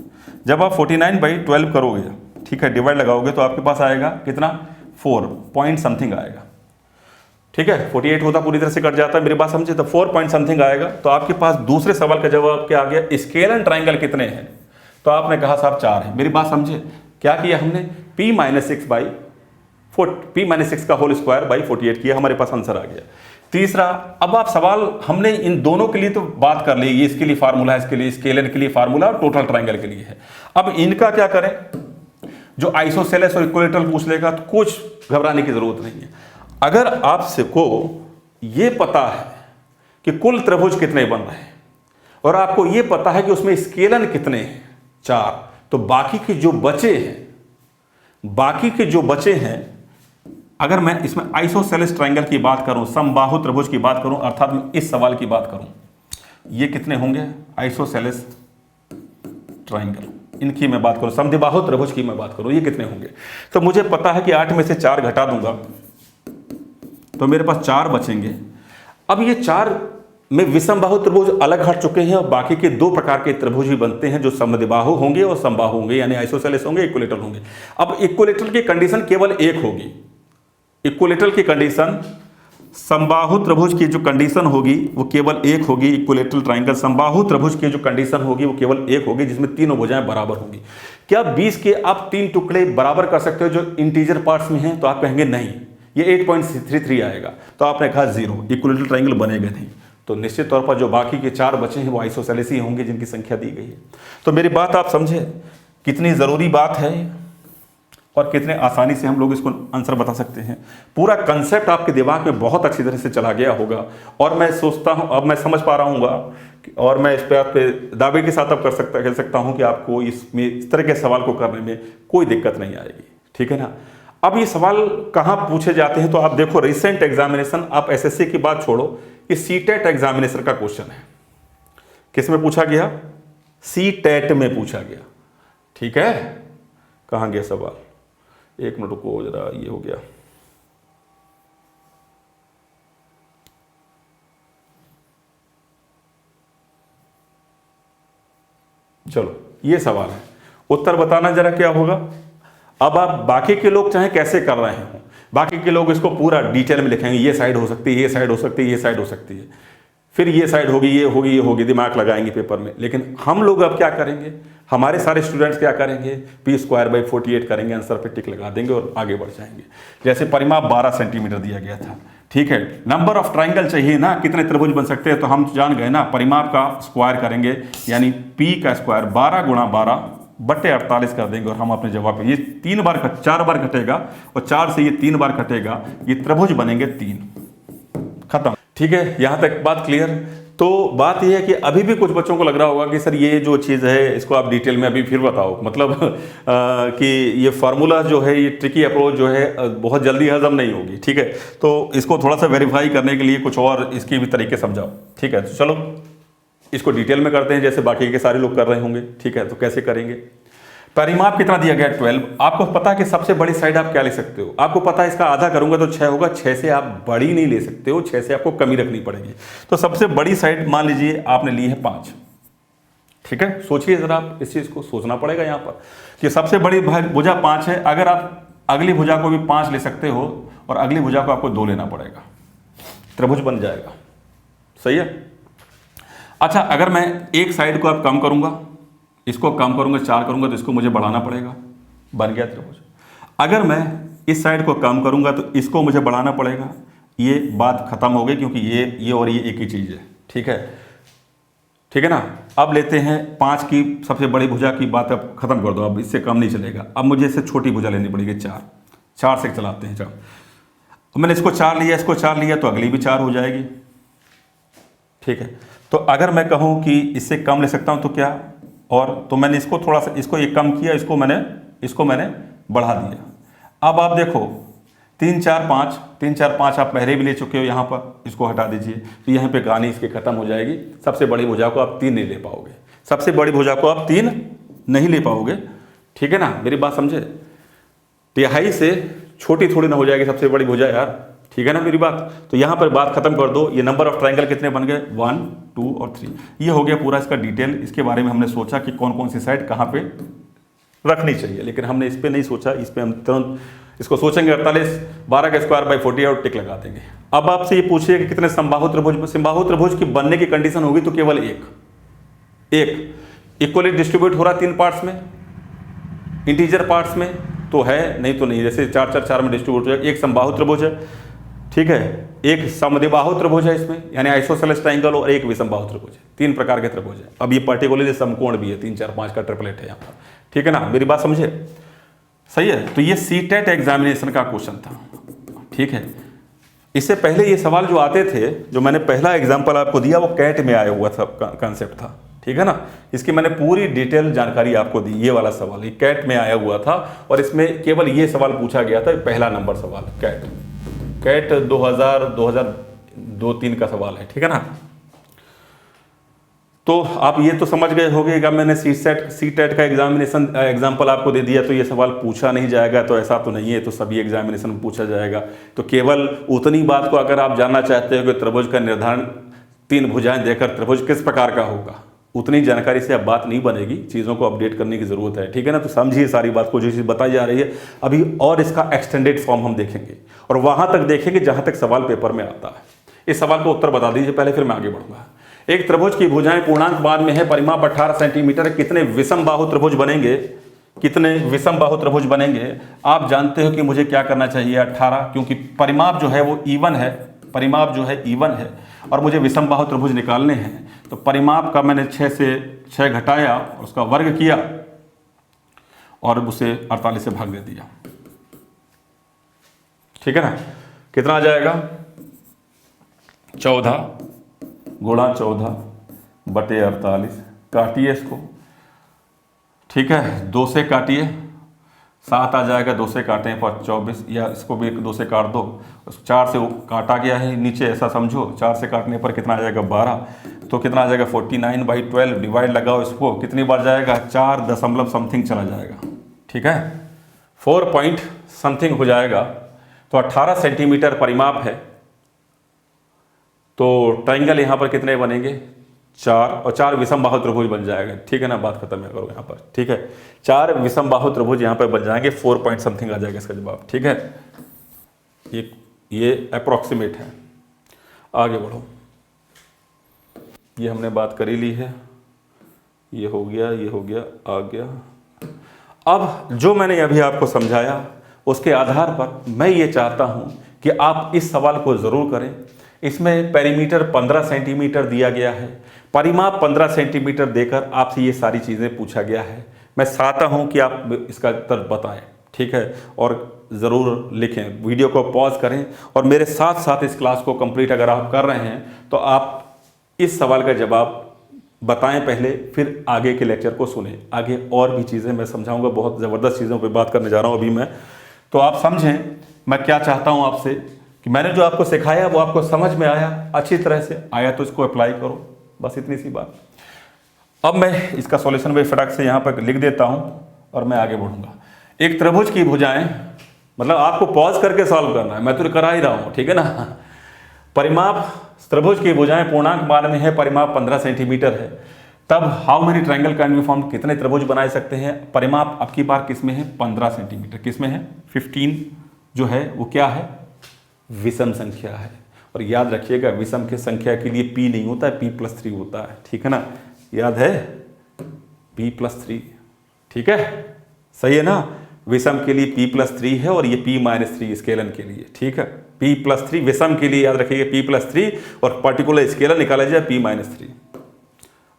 जब आप 49 बाई 12 करोगे, ठीक है, डिवाइड लगाओगे तो आपके पास आएगा कितना? 4 पॉइंट समथिंग आएगा, ठीक है। 48 होता पूरी तरह से कट जाता है, मेरी बात समझे, तो 4 पॉइंट समथिंग आएगा। तो आपके पास दूसरे सवाल का जवाब क्या आ गया? स्केलन ट्राइंगल कितने हैं? तो आपने कहा साहब 4 है। मेरी बात समझे, क्या किया हमने, p माइनस सिक्स का होल स्क्वायर बाई 48 किया, हमारे पास आंसर आ गया। तीसरा, अब आप सवाल हमने इन दोनों के लिए तो बात कर ली, ये इसके लिए फार्मूला है, इसके लिए स्केलर के लिए फार्मूला और टोटल ट्रायंगल के लिए है। अब इनका क्या करें, जो आइसोसेलेस और इक्विलेटरल पूछ लेगा तो कुछ घबराने की जरूरत नहीं है। अगर आपसे को ये पता है कि कुल त्रिभुज कितने बन रहे हैं और आपको ये पता है कि उसमें स्केलन कितने हैं 4, तो बाकी के जो बचे हैं, अगर मैं इसमें आइसोसेलेस ट्रायंगल की बात करूं, समबाहु त्रिभुज की बात करूं, अर्थात मैं इस सवाल की बात करूं, ये कितने होंगे आइसोसेलेस ट्रायंगल, इनकी मैं बात करूं, समद्विबाहु त्रिभुज की मैं बात करूं, ये कितने होंगे। तो मुझे पता है कि 8 में से 4 घटा दूंगा तो मेरे पास 4 बचेंगे। अब ये 4 में विषमबाहु त्रिभुज अलग हट चुके हैं और बाकी के 2 प्रकार के त्रिभुज भी बनते हैं जो समद्विबाहु होंगे और समबाहु होंगे, यानी आइसोसेलेस होंगे, इक्विलेटरल होंगे। अब इक्विलेटरल की कंडीशन केवल एक होगी, इक्विलेटरल की कंडीशन, समबाहु त्रिभुज की जो कंडीशन होगी वो केवल एक होगी, इक्विलेटरल ट्रायंगल समबाहु त्रिभुज की जो कंडीशन होगी वो केवल एक होगी, जिसमें तीनों भुजाएं बराबर होंगी। क्या 20 के आप 3 टुकड़े बराबर कर सकते हो जो इंटीजर पार्ट्स में हैं? तो आप कहेंगे नहीं, ये 8.33 आएगा, तो आपने कहा 0, इक्विलेटरल ट्रायंगल बनेगा नहीं। तो निश्चित तौर पर जो बाकी के 4 बचे हैं वो आइसोसेलेस ही होंगे जिनकी संख्या दी गई है। तो मेरी बात आप समझे कितनी ज़रूरी बात है और कितने आसानी से हम लोग इसको आंसर बता सकते हैं। पूरा कंसेप्ट आपके दिमाग में बहुत अच्छी तरह से चला गया होगा और मैं सोचता हूं, अब मैं समझ पा रहा हूँ और मैं इस पे दावे के साथ अब कह सकता हूं कि आपको इसमें इस तरह के सवाल को करने में कोई दिक्कत नहीं आएगी, ठीक है ना। अब ये सवाल कहाँ पूछे जाते हैं, तो आप देखो रिसेंट एग्जामिनेशन, आप एसएससी की बात छोड़ो, ये सीटेट एग्जामिनेशन का क्वेश्चन है। किस में पूछा गया? सीटेट में पूछा गया, ठीक है। कहाँ गया सवाल, एक मिनट रुको जरा, ये हो गया, चलो ये सवाल है, उत्तर बताना जरा क्या होगा। अब आप बाकी के लोग चाहे कैसे कर रहे हो, बाकी के लोग इसको पूरा डिटेल में लिखेंगे, ये साइड हो सकती है, ये साइड हो सकती है, ये साइड हो सकती है, फिर ये साइड होगी, ये होगी, ये होगी, दिमाग लगाएंगे पेपर में। लेकिन हम लोग अब क्या करेंगे, हमारे सारे स्टूडेंट्स क्या करेंगे, p²/48 करेंगे, आंसर पे टिक लगा देंगे और आगे बढ़ जाएंगे। जैसे परिमाप 12 सेंटीमीटर दिया गया था, ठीक है। नंबर ऑफ ट्राइंगल चाहिए ना, कितने त्रिभुज बन सकते हैं, तो हम जान गए ना, परिमाप का स्क्वायर करेंगे, यानी p का स्क्वायर 12 × 12/48 कर देंगे और हम अपने जवाब पे, ये 4 बार घटेगा और 4 से ये 3 बार घटेगा, ये त्रिभुज बनेंगे 3, खत्म, ठीक है। यहां तक बात क्लियर। तो बात यह है कि अभी भी कुछ बच्चों को लग रहा होगा कि सर ये जो चीज़ है इसको आप डिटेल में अभी फिर बताओ, मतलब कि ये फार्मूला जो है, ये ट्रिकी अप्रोच जो है बहुत जल्दी हजम नहीं होगी, ठीक है। तो इसको थोड़ा सा वेरीफाई करने के लिए कुछ और इसके भी तरीके समझाओ, ठीक है। तो चलो इसको डिटेल में करते हैं जैसे बाकी के सारे लोग कर रहे होंगे, ठीक है। तो कैसे करेंगे, परिमाप कितना दिया गया 12, आपको पता है कि सबसे बड़ी साइड आप क्या ले सकते हो, आपको पता है इसका आधा करूंगा तो 6 होगा, 6 से आप बड़ी नहीं ले सकते हो, 6 से आपको कमी रखनी पड़ेगी। तो सबसे बड़ी साइड मान लीजिए आपने ली है 5, ठीक है। सोचिए जरा, आप इस चीज को सोचना पड़ेगा यहाँ पर कि सबसे बड़ी भुजा 5 है, अगर आप अगली भुजा को भी 5 ले सकते हो और अगली भुजा को आपको 2 लेना पड़ेगा, त्रिभुज बन जाएगा, सही है। अच्छा, अगर मैं एक साइड को अब कम करूंगा, इसको कम करूंगा, 4 करूंगा तो इसको मुझे बढ़ाना पड़ेगा, बन गया त्रिभुज। अगर मैं इस साइड को कम करूंगा तो इसको मुझे बढ़ाना पड़ेगा, ये बात खत्म हो गई क्योंकि ये और ये एक ही चीज है, ठीक है, ठीक है ना। अब लेते हैं 5 की सबसे बड़ी भुजा की बात, अब खत्म कर दो, अब इससे कम नहीं चलेगा। अब मुझे इससे छोटी भुजा लेनी पड़ेगी 4 से चलाते हैं। अब मैंने इसको 4 लिया, इसको 4 लिया तो अगली भी 4 हो जाएगी, ठीक है। तो अगर मैं कहूँ कि इससे कम ले सकता हूँ तो क्या, और तो मैंने इसको थोड़ा सा, इसको ये कम किया, इसको मैंने बढ़ा दिया। अब आप देखो 3 4 5 आप पहले भी ले चुके हो, यहाँ पर इसको हटा दीजिए तो यहाँ पे कहानी इसकी खत्म हो जाएगी। सबसे बड़ी भुजा को आप 3 नहीं ले पाओगे, सबसे बड़ी भुजा को आप 3 नहीं ले पाओगे, ठीक है ना, मेरी बात समझे। तिहाई से छोटी थोड़ी ना हो जाएगी सबसे बड़ी भुजा यार, ठीक है ना मेरी बात। तो यहाँ पर बात खत्म कर दो। ये नंबर ऑफ ट्रायंगल कितने बन गए, 1 2 और 3, ये हो गया पूरा इसका डिटेल। इसके बारे में हमने सोचा कि कौन कौन सी साइड कहाँ पे रखनी चाहिए, लेकिन हमने इस पर नहीं सोचा, इस पर हम तुरंत इसको सोचेंगे 48 12 का स्क्वायर बाई 48 और टिक लगा देंगे। अब आपसे ये पूछिए कि कितने समबाहु त्रिभुज, समबाहु त्रिभुज की बनने की कंडीशन होगी तो केवल एक इक्वली डिस्ट्रीब्यूट हो रहा 3 पार्ट्स में, इंटीजर पार्ट्स में तो है, नहीं तो नहीं। जैसे 4 4 4 में डिस्ट्रीब्यूट हो जाए। एक समबाहु त्रिभुज है, ठीक है, एक समद्विबाहु त्रिभुज है इसमें, यानी आइसोसेलेस ट्रायंगल, और एक विषमबाहु त्रिभुज है। 3 प्रकार के त्रिभुज है। अब ये पर्टिकुलरली समकोण भी है, 3 4 5 का ट्रिपलेट है यहाँ पर, ठीक है ना, मेरी बात समझे, सही है। तो ये सीटेट एग्जामिनेशन का क्वेश्चन था, ठीक है। इससे पहले ये सवाल जो आते थे, जो मैंने पहला एग्जाम्पल आपको दिया, वो कैट में आया हुआ था, कॉन्सेप्ट था, ठीक है ना। इसकी मैंने पूरी डिटेल जानकारी आपको दी। ये वाला सवाल ये कैट में आया हुआ था, और इसमें केवल ये सवाल पूछा गया था, पहला नंबर सवाल कैट 2002-3 का सवाल है, ठीक है ना। तो आप ये तो समझ गए होंगे कि मैंने सीटेट का एग्जाम्पल आपको दे दिया तो ये सवाल पूछा नहीं जाएगा, तो ऐसा तो नहीं है, तो सभी एग्जामिनेशन में पूछा जाएगा। तो केवल उतनी बात को अगर आप जानना चाहते हो कि त्रिभुज का निर्धारण 3 भुजाएं देकर त्रिभुज किस प्रकार का होगा, उतनी जानकारी से अब बात नहीं बनेगी, चीज़ों को अपडेट करने की ज़रूरत है, ठीक है ना। तो समझिए सारी बात को, जो चीज़ बताई जा रही है अभी, और इसका एक्सटेंडेड फॉर्म हम देखेंगे, और वहाँ तक देखेंगे जहाँ तक सवाल पेपर में आता है। इस सवाल को उत्तर बता दीजिए पहले, फिर मैं आगे बढ़ूंगा। एक त्रिभुज की भुजाएं पूर्णांक मान में है, परिमाप 18 सेंटीमीटर, कितने विषम बाहु त्रिभुज बनेंगे, कितने विषम बाहु त्रिभुज बनेंगे। आप जानते हो कि मुझे क्या करना चाहिए, 18, क्योंकि परिमाप जो है वो इवन है, परिमाप जो है इवन है, और मुझे विषम बाहु त्रिभुज निकालने हैं। तो परिमाप का मैंने 6 से 6 घटाया, उसका वर्ग किया, और उसे 48 से भाग दे दिया, ठीक है ना। कितना आ जाएगा, 14 गुणा 14 बटे 48। काटिए इसको, ठीक है, 2 से काटिए, 7 आ जाएगा, 2 से काटें पर 24, या इसको भी 2 से काट दो, 4 से काटा गया है नीचे, ऐसा समझो। 4 से काटने पर कितना आ जाएगा, 12, तो कितना आ जाएगा 49/12, डिवाइड लगाओ इसको, कितनी बार जाएगा, 4 दशमलव समथिंग चला जाएगा, ठीक है, 4 पॉइंट समथिंग हो जाएगा। तो 18 सेंटीमीटर परिमाप है, तो ट्रायंगल यहाँ पर कितने बनेंगे, 4, और 4 विषम बाहु त्रिभुज बन जाएगा, ठीक है ना। बात खत्म करो यहाँ पर, ठीक है, 4 विषम बाहु त्रिभुज यहाँ पर बन जाएंगे, 4 पॉइंट समथिंग आ जाएगा इसका जवाब, ठीक है। ये अप्रोक्सीमेट है। आगे बढ़ो, ये हमने बात करी ली है, ये हो गया, ये हो गया, आ गया। अब जो मैंने अभी आपको समझाया, उसके आधार पर मैं ये चाहता हूँ कि आप इस सवाल को ज़रूर करें। इसमें पेरीमीटर 15 सेंटीमीटर दिया गया है, परिमाप 15 सेंटीमीटर देकर आपसे ये सारी चीज़ें पूछा गया है। मैं चाहता हूँ कि आप इसका उत्तर बताएं, ठीक है, और ज़रूर लिखें, वीडियो को पॉज करें, और मेरे साथ साथ इस क्लास को कंप्लीट अगर आप कर रहे हैं तो आप इस सवाल का जवाब बताएं पहले, फिर आगे के लेक्चर को सुनें। आगे और भी चीज़ें मैं समझाऊंगा, बहुत ज़बरदस्त चीज़ों पे बात करने जा रहा हूँ अभी मैं। तो आप समझें मैं क्या चाहता हूँ आपसे, कि मैंने जो आपको सिखाया वो आपको समझ में आया, अच्छी तरह से आया, तो इसको अप्लाई करो, बस इतनी सी बात। अब मैं इसका सॉल्यूशन भी फटाक से यहाँ पर लिख देता हूँ, और मैं आगे बढ़ूँगा। एक त्रिभुज की भुजाएं, मतलब आपको पॉज करके सॉल्व करना है, मैं तो करा ही रहा हूँ, ठीक है ना। परिमाप त्रिभुज की भुजाएं पूर्णांक मान में है, परिमाप 15 सेंटीमीटर है, तब how many triangle can be form, कितने त्रिभुज बनाए सकते हैं। परिमाप अब की बार किस में है, 15 सेंटीमीटर, किस में है, 15 जो है वो क्या है, विषम संख्या है। और याद रखिएगा, विषम की संख्या के लिए p नहीं होता है, p+3 होता है, ठीक है ना, याद है, p+3, ठीक है, सही है ना। विषम के लिए p+3 है, और ये p-3 स्केलन के लिए, ठीक है, p+3 विषम के लिए, याद रखिएगा p+3, और पर्टिकुलर स्केलर निकाला जाए p-3।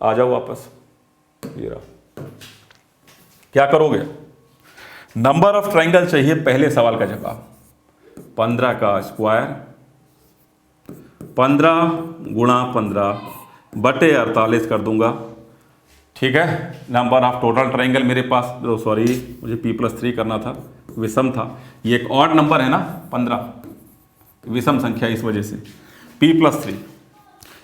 आ जाओ वापस, ये रहा। क्या करोगे, नंबर ऑफ ट्रायंगल चाहिए, पहले सवाल का जवाब 15 का स्क्वायर, 15 गुणा 15 बटे 48 कर दूंगा, ठीक है। नंबर ऑफ टोटल ट्रायंगल मेरे पास, सॉरी मुझे p+3 करना था, विषम था, ये एक ऑड नंबर है ना, 15 विषम संख्या, इस वजह से p+3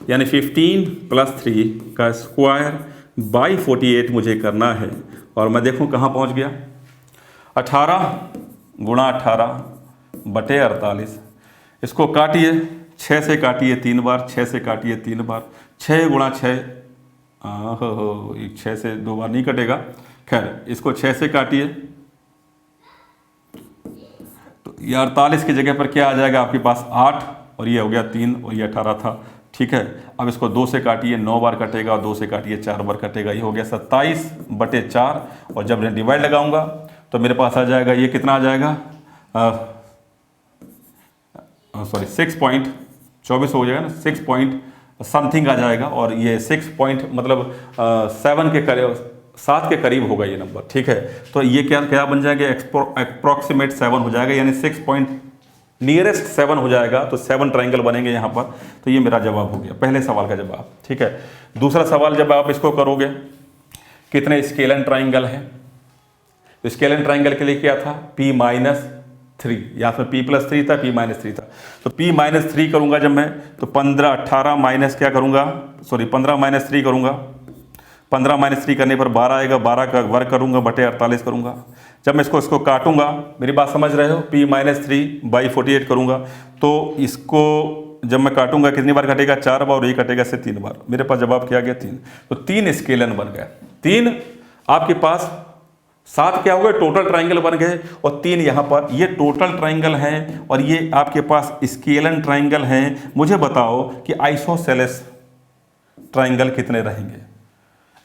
यानी 15 + 3 का स्क्वायर बाई 48 मुझे करना है। और मैं देखूं कहाँ पहुंच गया, 18 गुणा 18 बटे 48, इसको काटिए, 6 से काटिए 3 बार, 6 से काटिए 3 बार, 6 गुणा 6, हो 6 से 2 बार नहीं कटेगा, खैर इसको 6 से काटिए, तो ये 48 की जगह पर क्या आ जाएगा आपके पास 8, और ये हो गया 3, और ये 18 था, ठीक है। अब इसको 2 से काटिए, 9 बार कटेगा, और 2 से काटिए 4 बार कटेगा, ये हो गया 27/4। और जब मैं डिवाइड लगाऊंगा तो मेरे पास आ जाएगा, ये कितना आ जाएगा, सॉरी 6.24 हो जाएगा ना, 6 पॉइंट समथिंग आ जाएगा। और ये 6 पॉइंट मतलब 7 के करीब, 7 के करीब होगा ये नंबर, ठीक है। तो ये क्या क्या बन जाएगा, अप्रॉक्सीमेट 7 हो जाएगा, यानी 6 पॉइंट नियरेस्ट 7 हो जाएगा। तो 7 ट्राइंगल बनेंगे यहाँ पर। तो ये मेरा जवाब हो गया, पहले सवाल का जवाब, ठीक है। दूसरा सवाल जब आप इसको करोगे, कितने स्केलन ट्राइंगल हैं, तो स्केलन ट्राइंगल के लिए क्या था, P-3, यहाँ पर P+3 था, P-3 था। तो P-3 करूँगा जब मैं, तो 15, 18 माइनस क्या करूँगा, सॉरी 15-3 करूँगा। 15-3 करने पर 12 आएगा, 12 का वर्ग करूँगा, बटे 48 करूँगा। जब मैं इसको काटूंगा, मेरी बात समझ रहे हो, P-3/48 करूँगा, तो इसको जब मैं काटूंगा कितनी बार कटेगा, 4 बार, और ये कटेगा से 3 बार। मेरे पास जवाब क्या आ गया, 3। तो 3 स्केलन बन गए। 3 आपके पास, 7 क्या हो गए, टोटल ट्राइंगल बन गए, और 3 यहाँ पर, ये टोटल ट्राइंगल हैं और ये आपके पास स्केलन ट्राइंगल हैं। मुझे बताओ कि आइसोसेलेस ट्राइंगल कितने रहेंगे।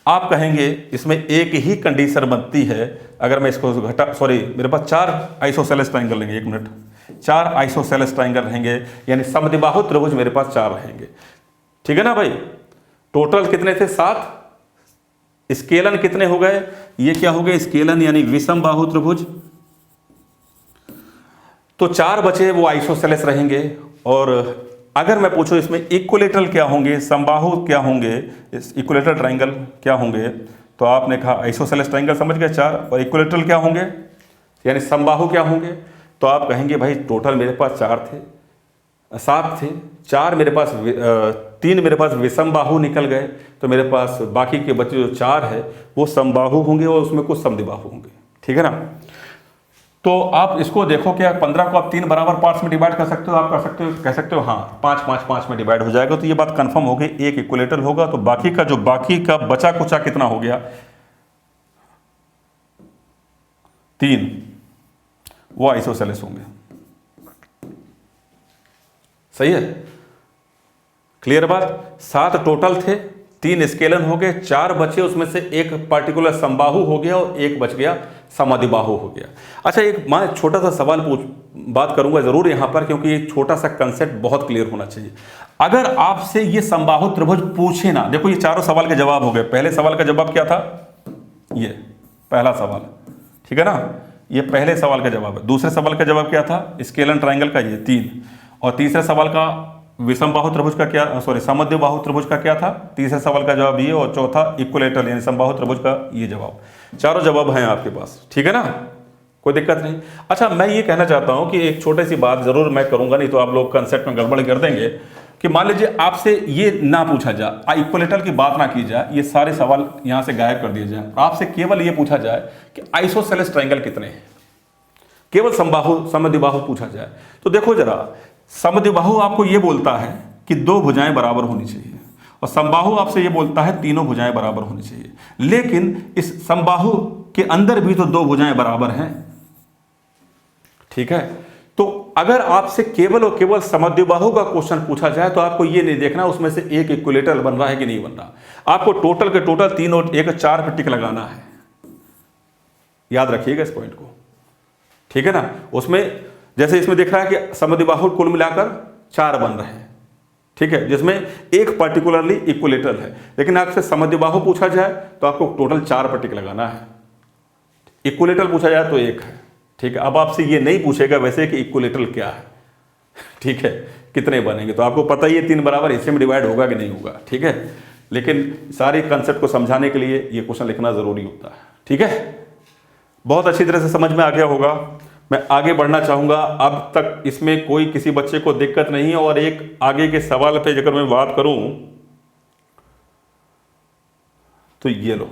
आप कहेंगे इसमें एक ही कंडीशन बनती है, अगर मैं इसको घटा, सॉरी मेरे पास 4 आइसोसेलेस ट्राइंगल रहेंगे, 1 मिनट, 4 आइसोसेलेस ट्राइंगल रहेंगे, यानी समद्विबाहु त्रिभुज मेरे पास 4 रहेंगे, ठीक है ना भाई। टोटल कितने थे, 7। स्केलन कितने हो गए, ये क्या हो गए, स्केलन यानी विषम बाहु त्रिभुज। तो 4 बचे, वो आइसोसेलेस रहेंगे। और अगर मैं पूछूं इसमें इक्विलेटरल क्या होंगे, समबाहु क्या होंगे, इक्विलेटरल ट्राइंगल क्या होंगे, तो आपने कहा आइसोसेलेस ट्राइंगल समझ गए 4, और इक्विलेटरल क्या होंगे यानी समबाहु क्या होंगे। तो आप कहेंगे भाई टोटल मेरे पास 4 थे, 7 थे, 4 मेरे पास 3 मेरे पास विषम बाहु निकल गए, तो मेरे पास बाकी के बचे जो 4 है वो समबाहु होंगे, और उसमें कुछ समद्विबाहु होंगे, ठीक है ना। तो आप इसको देखो, क्या 15 को आप 3 बराबर पार्ट्स में डिवाइड कर सकते हो, आप कर सकते हो, कह सकते हो हाँ 5-5-5 में डिवाइड हो जाएगा। तो ये बात कंफर्म हो गई, एक इक्विलेटरल होगा। तो बाकी का बचा कुचा कितना हो गया, 3, वो आइसोसेलेस होंगे। सही है, क्लियर बात। 7 टोटल थे, 3 स्केलन हो गए, 4 बचे, उसमें से एक पर्टिकुलर समबाहु हो गया और एक बच गया समद्विबाहु हो गया। अच्छा, एक मैं छोटा सा सवाल बात करूंगा जरूर यहां पर, क्योंकि ये छोटा सा कंसेप्ट बहुत क्लियर होना चाहिए। अगर आपसे ये समबाहु त्रिभुज पूछे ना, देखो ये चारों सवाल के जवाब हो गए। पहले सवाल का जवाब क्या था, ये पहला सवाल, ठीक है ना, ये पहले सवाल का जवाब है। दूसरे सवाल का जवाब क्या था, स्केलन ट्राइंगल का ये 3, और तीसरे सवाल का विषम बाहु त्रिभुज का क्या, सॉरी समद्विबाहु त्रिभुज का क्या था, तीसरे सवाल का जवाब ये, और चौथा इक्विलेटरल यानी समबाहु त्रिभुज का ये जवाब। चारों जवाब हैं आपके पास, ठीक है ना, कोई दिक्कत नहीं। अच्छा, मैं ये कहना चाहता हूं कि एक छोटी सी बात जरूर मैं करूंगा, नहीं तो आप लोग कंसेप्ट में गड़बड़ कर देंगे, कि मान लीजिए आपसे ये ना पूछा जाए, इक्विलेटरल की बात ना की जाए, ये सारे सवाल यहां से गायब कर दिए जाए, आपसे केवल ये पूछा जाए कि आइसोसेलेस ट्राइंगल कितने हैं, केवल समद्विबाहु पूछा जाए। तो देखो जरा, समद्विबाहु आपको ये बोलता है कि 2 भुजाएं बराबर होनी चाहिए, और समबाहु आपसे ये बोलता है 3 भुजाएं बराबर होनी चाहिए। लेकिन इस समबाहु के अंदर भी तो 2 भुजाएं बराबर हैं, ठीक है। तो अगर आपसे केवल और केवल समद्विबाहु का क्वेश्चन पूछा जाए, तो आपको ये नहीं देखना उसमें से एक इक्विलेटरल बन रहा है कि नहीं बन रहा, आपको टोटल के टोटल 3 और 1 4 पे टिक लगाना है। याद रखिएगा इस पॉइंट को, ठीक है ना। उसमें जैसे इसमें दिख रहा है कि समद्विबाहु कुल मिलाकर 4 बन रहे हैं, ठीक है, जिसमें एक पर्टिकुलरली इक्विलेटरल है। लेकिन आपसे समद्विबाहु पूछा जाए तो आपको टोटल 4 पर टिक लगाना है, इक्विलेटरल पूछा जाए तो 1 है, ठीक है। अब आपसे ये नहीं पूछेगा वैसे कि इक्विलेटरल क्या है, ठीक है, कितने बनेंगे, तो आपको पता ही है 3 बराबर हिस्से में डिवाइड होगा कि नहीं होगा, ठीक है। लेकिन सारे कंसेप्ट को समझाने के लिए ये क्वेश्चन लिखना जरूरी होता है, ठीक है। बहुत अच्छी तरह से समझ में आ गया होगा। मैं आगे बढ़ना चाहूंगा, अब तक इसमें कोई किसी बच्चे को दिक्कत नहीं है। और एक आगे के सवाल पे अगर मैं बात करूं तो ये लो,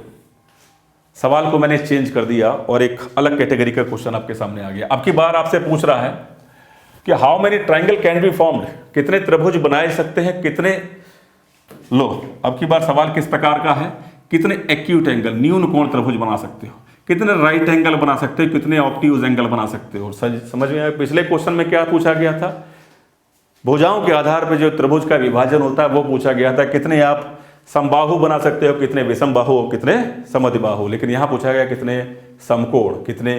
सवाल को मैंने चेंज कर दिया और एक अलग कैटेगरी का क्वेश्चन आपके सामने आ गया। अब की बार आपसे पूछ रहा है कि how many triangle can be formed, कितने त्रिभुज बनाए सकते हैं, कितने, लो अब की बार सवाल किस प्रकार का है, कितने एक्यूट एंगल न्यून कोण त्रिभुज बना सकते हो, कितने राइट एंगल बना सकते हो, कितने ऑब्ट्यूज एंगल बना सकते हो। समझ में आया, पिछले क्वेश्चन में क्या पूछा गया था, भुजाओं के आधार पर जो त्रिभुज का विभाजन होता है वो पूछा गया था, कितने आप समबाहु बना सकते हो, कितने विषमबाहु, कितने समद्विबाहु। लेकिन यहां पूछा गया कितने समकोण, कितने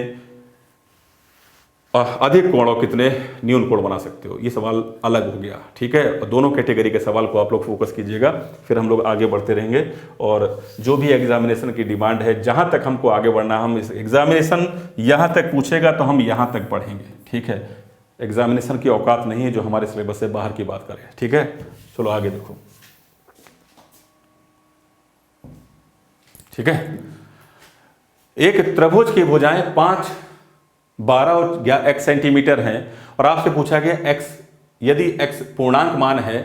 अधिक कोण और कितने न्यून कोण बना सकते हो। ये सवाल अलग हो गया, ठीक है। और दोनों कैटेगरी के सवाल को आप लोग फोकस कीजिएगा, फिर हम लोग आगे बढ़ते रहेंगे। और जो भी एग्जामिनेशन की डिमांड है, जहां तक हमको आगे बढ़ना, हम इस एग्जामिनेशन यहां तक पूछेगा तो हम यहां तक पढ़ेंगे, ठीक है। एग्जामिनेशन की औकात नहीं है जो हमारे सिलेबस से बाहर की बात करे, ठीक है। चलो आगे देखो, ठीक है। एक त्रिभुज की भुजाएं 5, 12 और x सेंटीमीटर हैं और आपसे पूछा गया x, यदि x पूर्णांक मान है,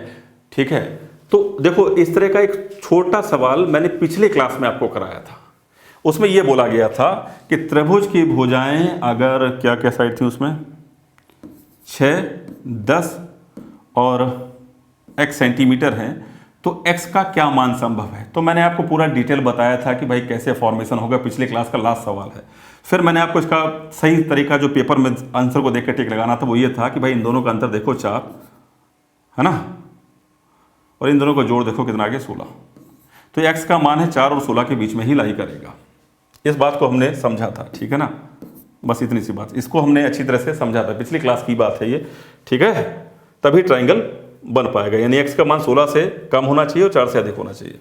ठीक है। तो देखो इस तरह का एक छोटा सवाल मैंने पिछले क्लास में आपको कराया था। उसमें यह बोला गया था कि त्रिभुज की भुजाएं अगर क्या क्या साइड थी उसमें 6, 10 और x सेंटीमीटर हैं तो x का क्या मान संभव है। तो मैंने आपको पूरा डिटेल बताया था कि भाई कैसे फॉर्मेशन होगा, पिछले क्लास का लास्ट सवाल है। फिर मैंने आपको इसका सही तरीका जो पेपर में आंसर को देखकर टिक लगाना था वो ये था कि भाई इन दोनों का अंतर देखो 4 है ना, और इन दोनों का जोड़ देखो कितना आ गया 16। तो x का मान है 4 और 16 के बीच में ही लाई करेगा। इस बात को हमने समझा था, ठीक है ना। बस इतनी सी बात, इसको हमने अच्छी तरह से समझा था, पिछली क्लास की बात है ये, ठीक है। तभी ट्राइंगल बन पाएगा, यानी x का मान 16 से कम होना चाहिए और 4 से अधिक होना चाहिए,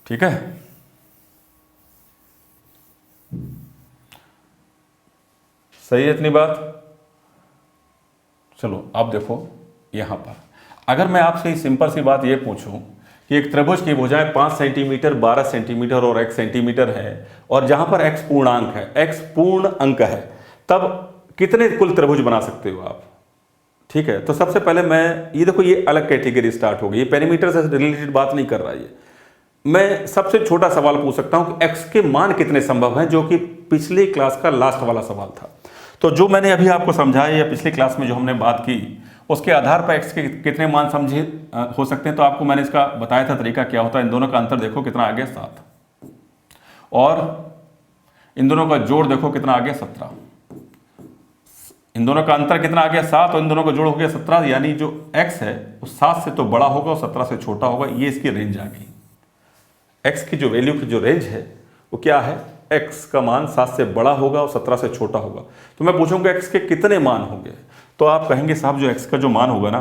ठीक है। सही है इतनी बात। चलो अब देखो यहां पर, अगर मैं आपसे सिंपल सी बात ये पूछूं कि एक त्रिभुज की भुजाएं 5 सेंटीमीटर, 12 सेंटीमीटर और 1 सेंटीमीटर है, और जहां पर x पूर्णांक है, x पूर्ण अंक है, तब कितने कुल त्रिभुज बना सकते हो आप, ठीक है। तो सबसे पहले मैं ये देखो, ये अलग कैटेगरी स्टार्ट हो गई, ये पेरीमीटर से रिलेटेड बात नहीं कर रहा है। मैं सबसे छोटा सवाल पूछ सकता हूं कि x के मान कितने संभव हैं, जो कि पिछली क्लास का लास्ट वाला सवाल था। तो जो मैंने अभी आपको समझाया या पिछली क्लास में जो हमने बात की, उसके आधार पर x के कितने मान समझे हो सकते हैं। तो आपको मैंने इसका बताया था तरीका क्या होता है। इन दोनों का अंतर देखो कितना आ गया 7, और इन दोनों का जोड़ देखो कितना आ गया 17। इन दोनों का अंतर कितना आ गया 7 और इन दोनों का जोड़ हो गया 17, यानी जो x है वो 7 से तो बड़ा होगा और 17 से छोटा होगा। ये इसकी रेंज आ गई। x की जो वैल्यू की जो रेंज है वो क्या है, x का मान 7 से बड़ा होगा और 17 से छोटा होगा। तो मैं पूछूंगा x के कितने मान होंगे, तो आप कहेंगे साहब जो x का जो मान होगा ना,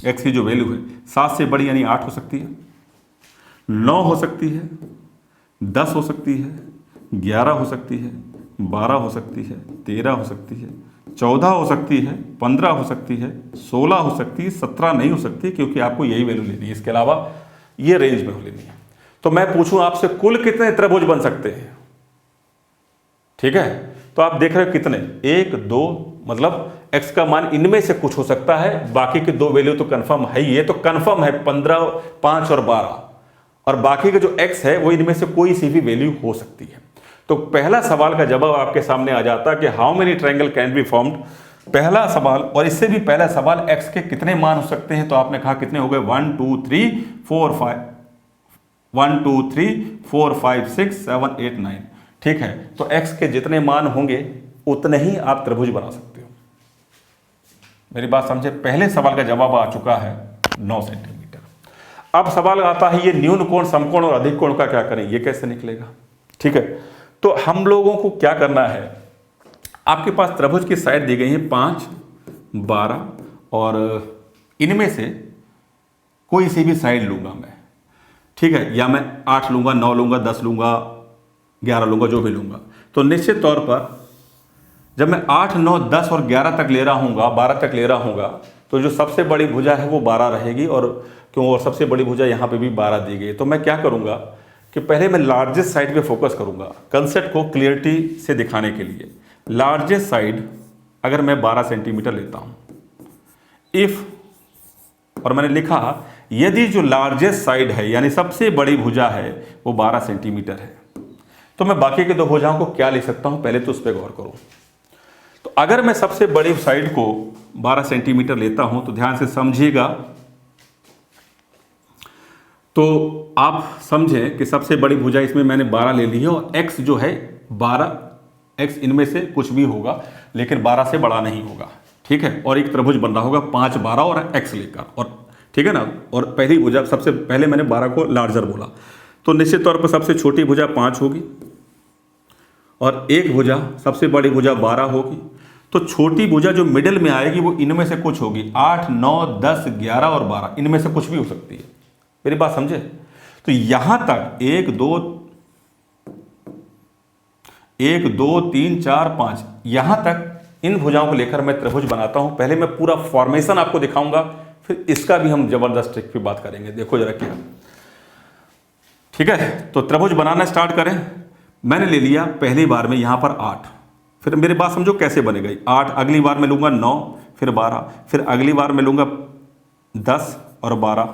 x की जो वैल्यू है 7 से बड़ी यानी 8 हो सकती है, 9 हो सकती है, 10 हो सकती है, 11 हो सकती है, 12 हो सकती है, 13 हो सकती है, 14 हो सकती है, 15 हो सकती है, 16 हो सकती है, 17 नहीं हो सकती, क्योंकि आपको यही वैल्यू लेनी है, इसके अलावा ये रेंज में हो लेनी है। तो मैं पूछूं आपसे कुल कितने त्रिभुज बन सकते हैं, ठीक है। तो आप देख रहे हो कितने, 1, 2, मतलब x का मान इनमें से कुछ हो सकता है, बाकी के 2 वैल्यू तो कंफर्म है ही। ये तो कंफर्म है 15, 5 और 12, और बाकी का जो x है वो इनमें से कोई सी भी वैल्यू हो सकती है। तो पहला सवाल का जवाब आपके सामने आ जाता कि how many triangle can be formed, पहला सवाल। और इससे भी पहला सवाल x के कितने मान हो सकते हैं, तो आपने कहा कितने हो गए 1 2 3 4 5 1 2 3 4 5 6 7 8 9, ठीक है। तो x के जितने मान होंगे उतने ही आप त्रिभुज बना सकते हो। मेरी बात समझे, पहले सवाल का जवाब आ चुका है 9 सेंटीमीटर। अब सवाल आता है ये न्यून कोण, समकोण और अधिक कोण का क्या करें, ये कैसे निकलेगा, ठीक है। तो हम लोगों को क्या करना है, आपके पास त्रिभुज की साइड दी गई है 5, 12, और इनमें से कोई सी भी साइड लूंगा मैं, ठीक है, या मैं 8 लूंगा, 9 लूंगा, 10 लूंगा, 11 लूंगा, जो भी लूंगा। तो निश्चित तौर पर जब मैं 8, 9, 10 और 11 तक ले रहा हूँगा, 12 तक ले रहा हूँगा, तो जो सबसे बड़ी भुजा है वो 12 रहेगी, और क्यों, और सबसे बड़ी भुजा यहाँ पे भी 12 दी गई। तो मैं क्या करूँगा कि पहले मैं लार्जेस्ट साइड पे फोकस करूँगा, कंसेप्ट को क्लियरिटी से दिखाने के लिए। लार्जेस्ट साइड अगर मैं 12 सेंटीमीटर लेता हूँ, इफ़, और मैंने लिखा यदि जो लार्जेस्ट साइड है यानी सबसे बड़ी भुजा है वो 12 सेंटीमीटर है, तो मैं बाकी के 2 भुजाओं को क्या लिख सकता हूँ, पहले तो उस पर गौर करो। तो अगर मैं सबसे बड़ी साइड को 12 सेंटीमीटर लेता हूं, तो ध्यान से समझिएगा, तो आप समझें कि सबसे बड़ी भुजा इसमें मैंने 12 ले ली है, और x जो है 12, x इनमें से कुछ भी होगा लेकिन 12 से बड़ा नहीं होगा, ठीक है, और एक त्रिभुज बन रहा होगा 5 12 और x लेकर, और ठीक है ना। और पहली भुजा, सबसे पहले मैंने 12 को लार्जर बोला, तो निश्चित तौर पर सबसे छोटी भुजा 5 होगी और एक भुजा, सबसे बड़ी भुजा 12 होगी। तो छोटी भुजा जो मिडिल में आएगी वो इनमें से कुछ होगी, 8 9 10 11 और 12, इनमें से कुछ भी हो सकती है। मेरी बात समझे? तो यहां तक 1 2 3 4 5, यहां तक इन भुजाओं को लेकर मैं त्रिभुज बनाता हूं। पहले मैं पूरा फॉर्मेशन आपको दिखाऊंगा, फिर इसका भी हम जबरदस्त ट्रिक पे बात करेंगे। देखो जरा क्या, ठीक है। तो त्रिभुज बनाना स्टार्ट करें। मैंने ले लिया पहली बार में यहां पर 8, फिर मेरी बात समझो कैसे बने गई। 8, अगली बार में लूंगा 9, फिर 12, फिर अगली बार में लूंगा 10 और 12,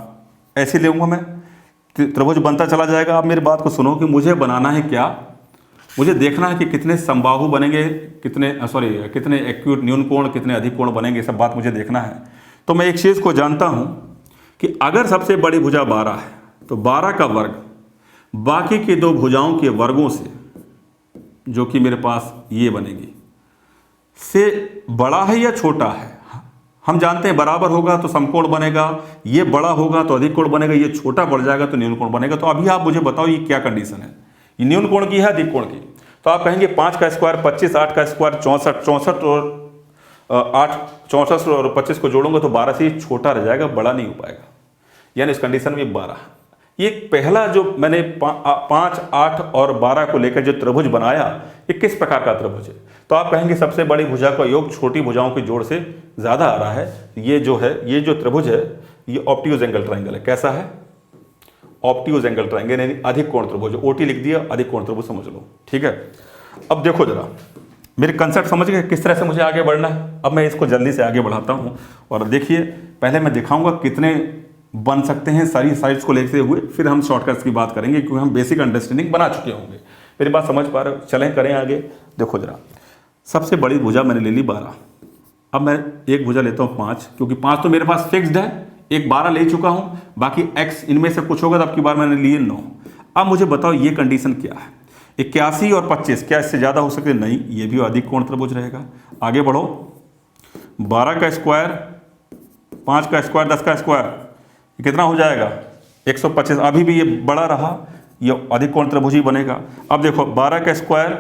ऐसे लूंगा मैं, त्रिभुज बनता चला जाएगा। आप मेरी बात को सुनो कि मुझे बनाना है क्या, मुझे देखना है कि कितने समबाहु बनेंगे, कितने एक्यूट न्यून कोण, कितने अधिक कोण बनेंगे, सब बात मुझे देखना है। तो मैं एक चीज़ को जानता हूं कि अगर सबसे बड़ी भुजा 12 है तो 12 का वर्ग बाकी की दो भुजाओं के वर्गों से, जो कि मेरे पास ये बनेगी, से बड़ा है या छोटा है। हम जानते हैं बराबर होगा तो समकोण बनेगा, ये बड़ा होगा तो अधिक कोण बनेगा, ये छोटा पड़ जाएगा तो न्यून कोण बनेगा। तो अभी आप मुझे बताओ ये क्या कंडीशन है, ये न्यून कोण की है अधिक कोण की? तो आप कहेंगे 5 का स्क्वायर 25, 8 का स्क्वायर 64, 64 और 8 64 और 25 को जोड़ूंगा तो 12 से छोटा रह जाएगा, बड़ा नहीं हो पाएगा। यानी इस कंडीशन में 12। ये पहला जो मैंने 5 8 और 12 को लेकर जो त्रिभुज बनाया, ये किस प्रकार का त्रिभुज है? तो आप कहेंगे सबसे बड़ी भुजा का योग छोटी भुजाओं के जोड़ से ज्यादा आ रहा है। ये जो त्रिभुज है ये ऑप्टिक्स एंगल ट्राइंगल है। कैसा है? ऑप्टिक्स एंगल ट्राइंगल, यानी अधिक कोण त्रिभुज। ओटी लिख दिया, अधिक कोण त्रिभुज समझ लो, ठीक है। अब देखो जरा, मेरे कंसेप्ट समझ गए किस तरह से मुझे आगे बढ़ना है। अब मैं इसको जल्दी से आगे बढ़ाता हूं और देखिए, पहले मैं दिखाऊंगा कितने बन सकते हैं सारी साइड्स को लेते हुए, फिर हम शॉर्टकट्स की बात करेंगे क्योंकि हम बेसिक अंडरस्टैंडिंग बना चुके होंगे। मेरी बात समझ पा रहे हो? चलें करें आगे। देखो जरा, सबसे बड़ी भुजा मैंने ले ली 12, अब मैं एक भुजा लेता हूँ 5, क्योंकि 5 तो मेरे पास फिक्स्ड है, एक 12 ले चुका हूँ, बाकी x इनमें से कुछ होगा तो अब की बार मैंने लिए 9। अब मुझे बताओ ये कंडीशन क्या है, 81 और 25 क्या इससे ज़्यादा हो सकते? नहीं, ये भी अधिक कोण त्रिभुज रहेगा। आगे बढ़ो, 12 का स्क्वायर 5 का स्क्वायर 10 का स्क्वायर कितना हो जाएगा? 125। अभी भी ये बड़ा रहा, ये अधिक कोण त्रिभुज ही बनेगा। अब देखो 12 का स्क्वायर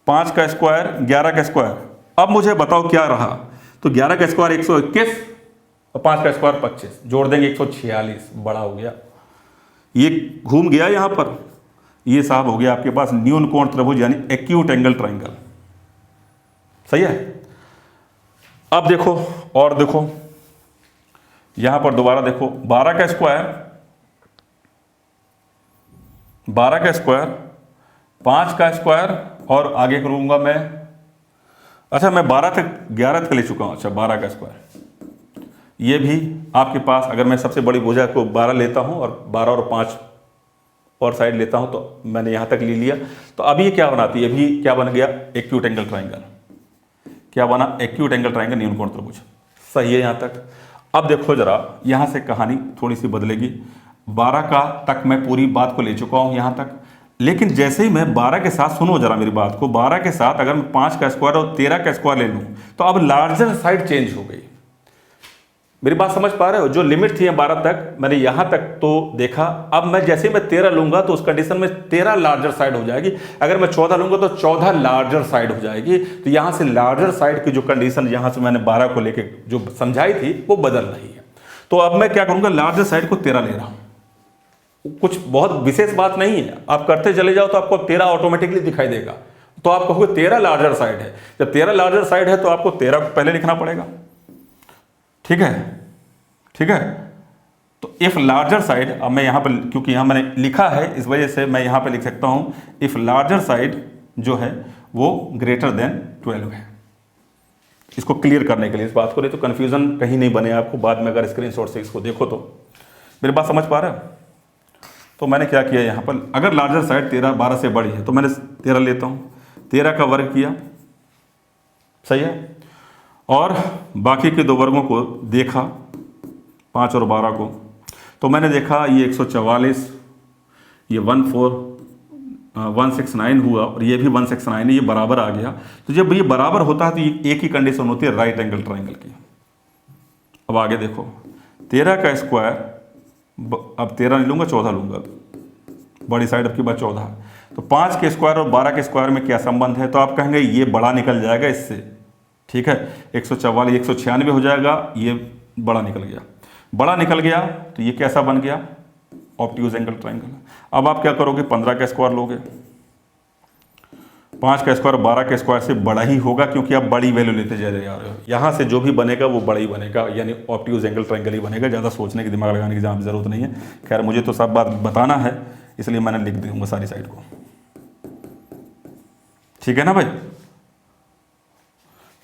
5 का स्क्वायर 11 का स्क्वायर, अब मुझे बताओ क्या रहा? तो 11 का स्क्वायर 121 और 5 का स्क्वायर 25, जोड़ देंगे 146, बड़ा हो गया। ये घूम गया यहां पर, ये साहब हो गया आपके पास न्यून कोण त्रिभुज, यानी एक्यूट एंगल ट्राइंगल। सही है। अब देखो और देखो, यहां पर दोबारा देखो, 12 का स्क्वायर 5 का स्क्वायर और आगे करूंगा मैं, अच्छा मैं 12 तक 11 तक ले चुका हूं। अच्छा 12 का स्क्वायर, ये भी आपके पास, अगर मैं सबसे बड़ी भुजा को 12 लेता हूं और 12 और 5 और साइड लेता हूं तो मैंने यहां तक ले लिया। तो अभी ये क्या बनाती है? अभी क्या बन गया? Acute angle triangle. क्या बना? एक्यूट एंगल ट्राइंगल, न्यून कोण त्रिभुज। सही है यहां तक। अब देखो जरा, यहां से कहानी थोड़ी सी बदलेगी। 12 का तक मैं पूरी बात को ले चुका हूं यहां तक, लेकिन जैसे ही मैं 12 के साथ, सुनो जरा मेरी बात को, 12 के साथ अगर मैं 5 का स्क्वायर और 13 का स्क्वायर ले लूं तो अब लार्जर साइड चेंज हो गई। मेरी बात समझ पा रहे हो? जो लिमिट थी 12 तक, मैंने यहां तक तो देखा। अब मैं जैसे ही मैं 13 लूंगा तो उस कंडीशन में 13 लार्जर साइड हो जाएगी। अगर मैं 14 लूंगा तो 14 लार्जर साइड हो जाएगी। तो यहां से लार्जर साइड की जो कंडीशन यहां से मैंने 12 को लेके जो समझाई थी वो बदल रही है। तो अब मैं क्या करूंगा? लार्जर साइड को 13 ले रहा हूं। कुछ बहुत विशेष बात नहीं है, आप करते चले जाओ तो आपको 13 ऑटोमेटिकली दिखाई देगा। तो आप कहोगे 13 लार्जर साइड है। जब 13 लार्जर साइड है तो आपको 13 को पहले लिखना पड़ेगा। ठीक है, ठीक है। तो इफ लार्जर साइड, अब मैं यहां पर, क्योंकि यहां मैंने लिखा है इस वजह से मैं यहां पर लिख सकता हूं, इफ लार्जर साइड जो है वो ग्रेटर देन 12 है। इसको क्लियर करने के लिए इस बात को, नहीं तो कंफ्यूजन कहीं नहीं बने आपको बाद में, अगर स्क्रीनशॉट से इसको देखो तो। मेरी बात समझ पा रहे हो? तो मैंने क्या किया यहां पर, अगर लार्जर साइड 13 12 से बड़ी है तो मैंने 13 लेता हूं, 13 का वर्ग किया। सही है। और बाकी के दो वर्गों को देखा, 5 और 12 को, तो मैंने देखा ये 144, ये 169 हुआ और ये भी 169 है, ये बराबर आ गया। तो जब ये बराबर होता है तो ये एक ही कंडीशन होती है राइट एंगल ट्राइंगल की। अब आगे देखो, 13 का स्क्वायर, अब 13 नहीं लूँगा 14 लूँगा, बड़ी साइड आपकी बात 14 है। तो 5 के स्क्वायर और 12 के स्क्वायर में क्या संबंध है? तो आप कहेंगे ये बड़ा निकल जाएगा इससे, ठीक है, 144 196 हो जाएगा, ये बड़ा निकल गया। बड़ा निकल गया तो ये कैसा बन गया? Obtuse angle triangle. अब आप क्या करोगे? 15 का स्क्वायर लोगे, 5 का स्क्वायर 12 के स्क्वायर से बड़ा ही होगा, क्योंकि आप बड़ी वैल्यू लेते जा रहे हो। यहाँ से जो भी बनेगा वो बड़ा ही बनेगा, यानी ऑब्ट्यूज एंगल ट्राइंगल ही बनेगा। ज़्यादा सोचने की, दिमाग लगाने की जहाँ जरूरत नहीं है। खैर मुझे तो सब बात बताना है, इसलिए मैंने लिख दूंगा सारी साइड को, ठीक है ना भाई।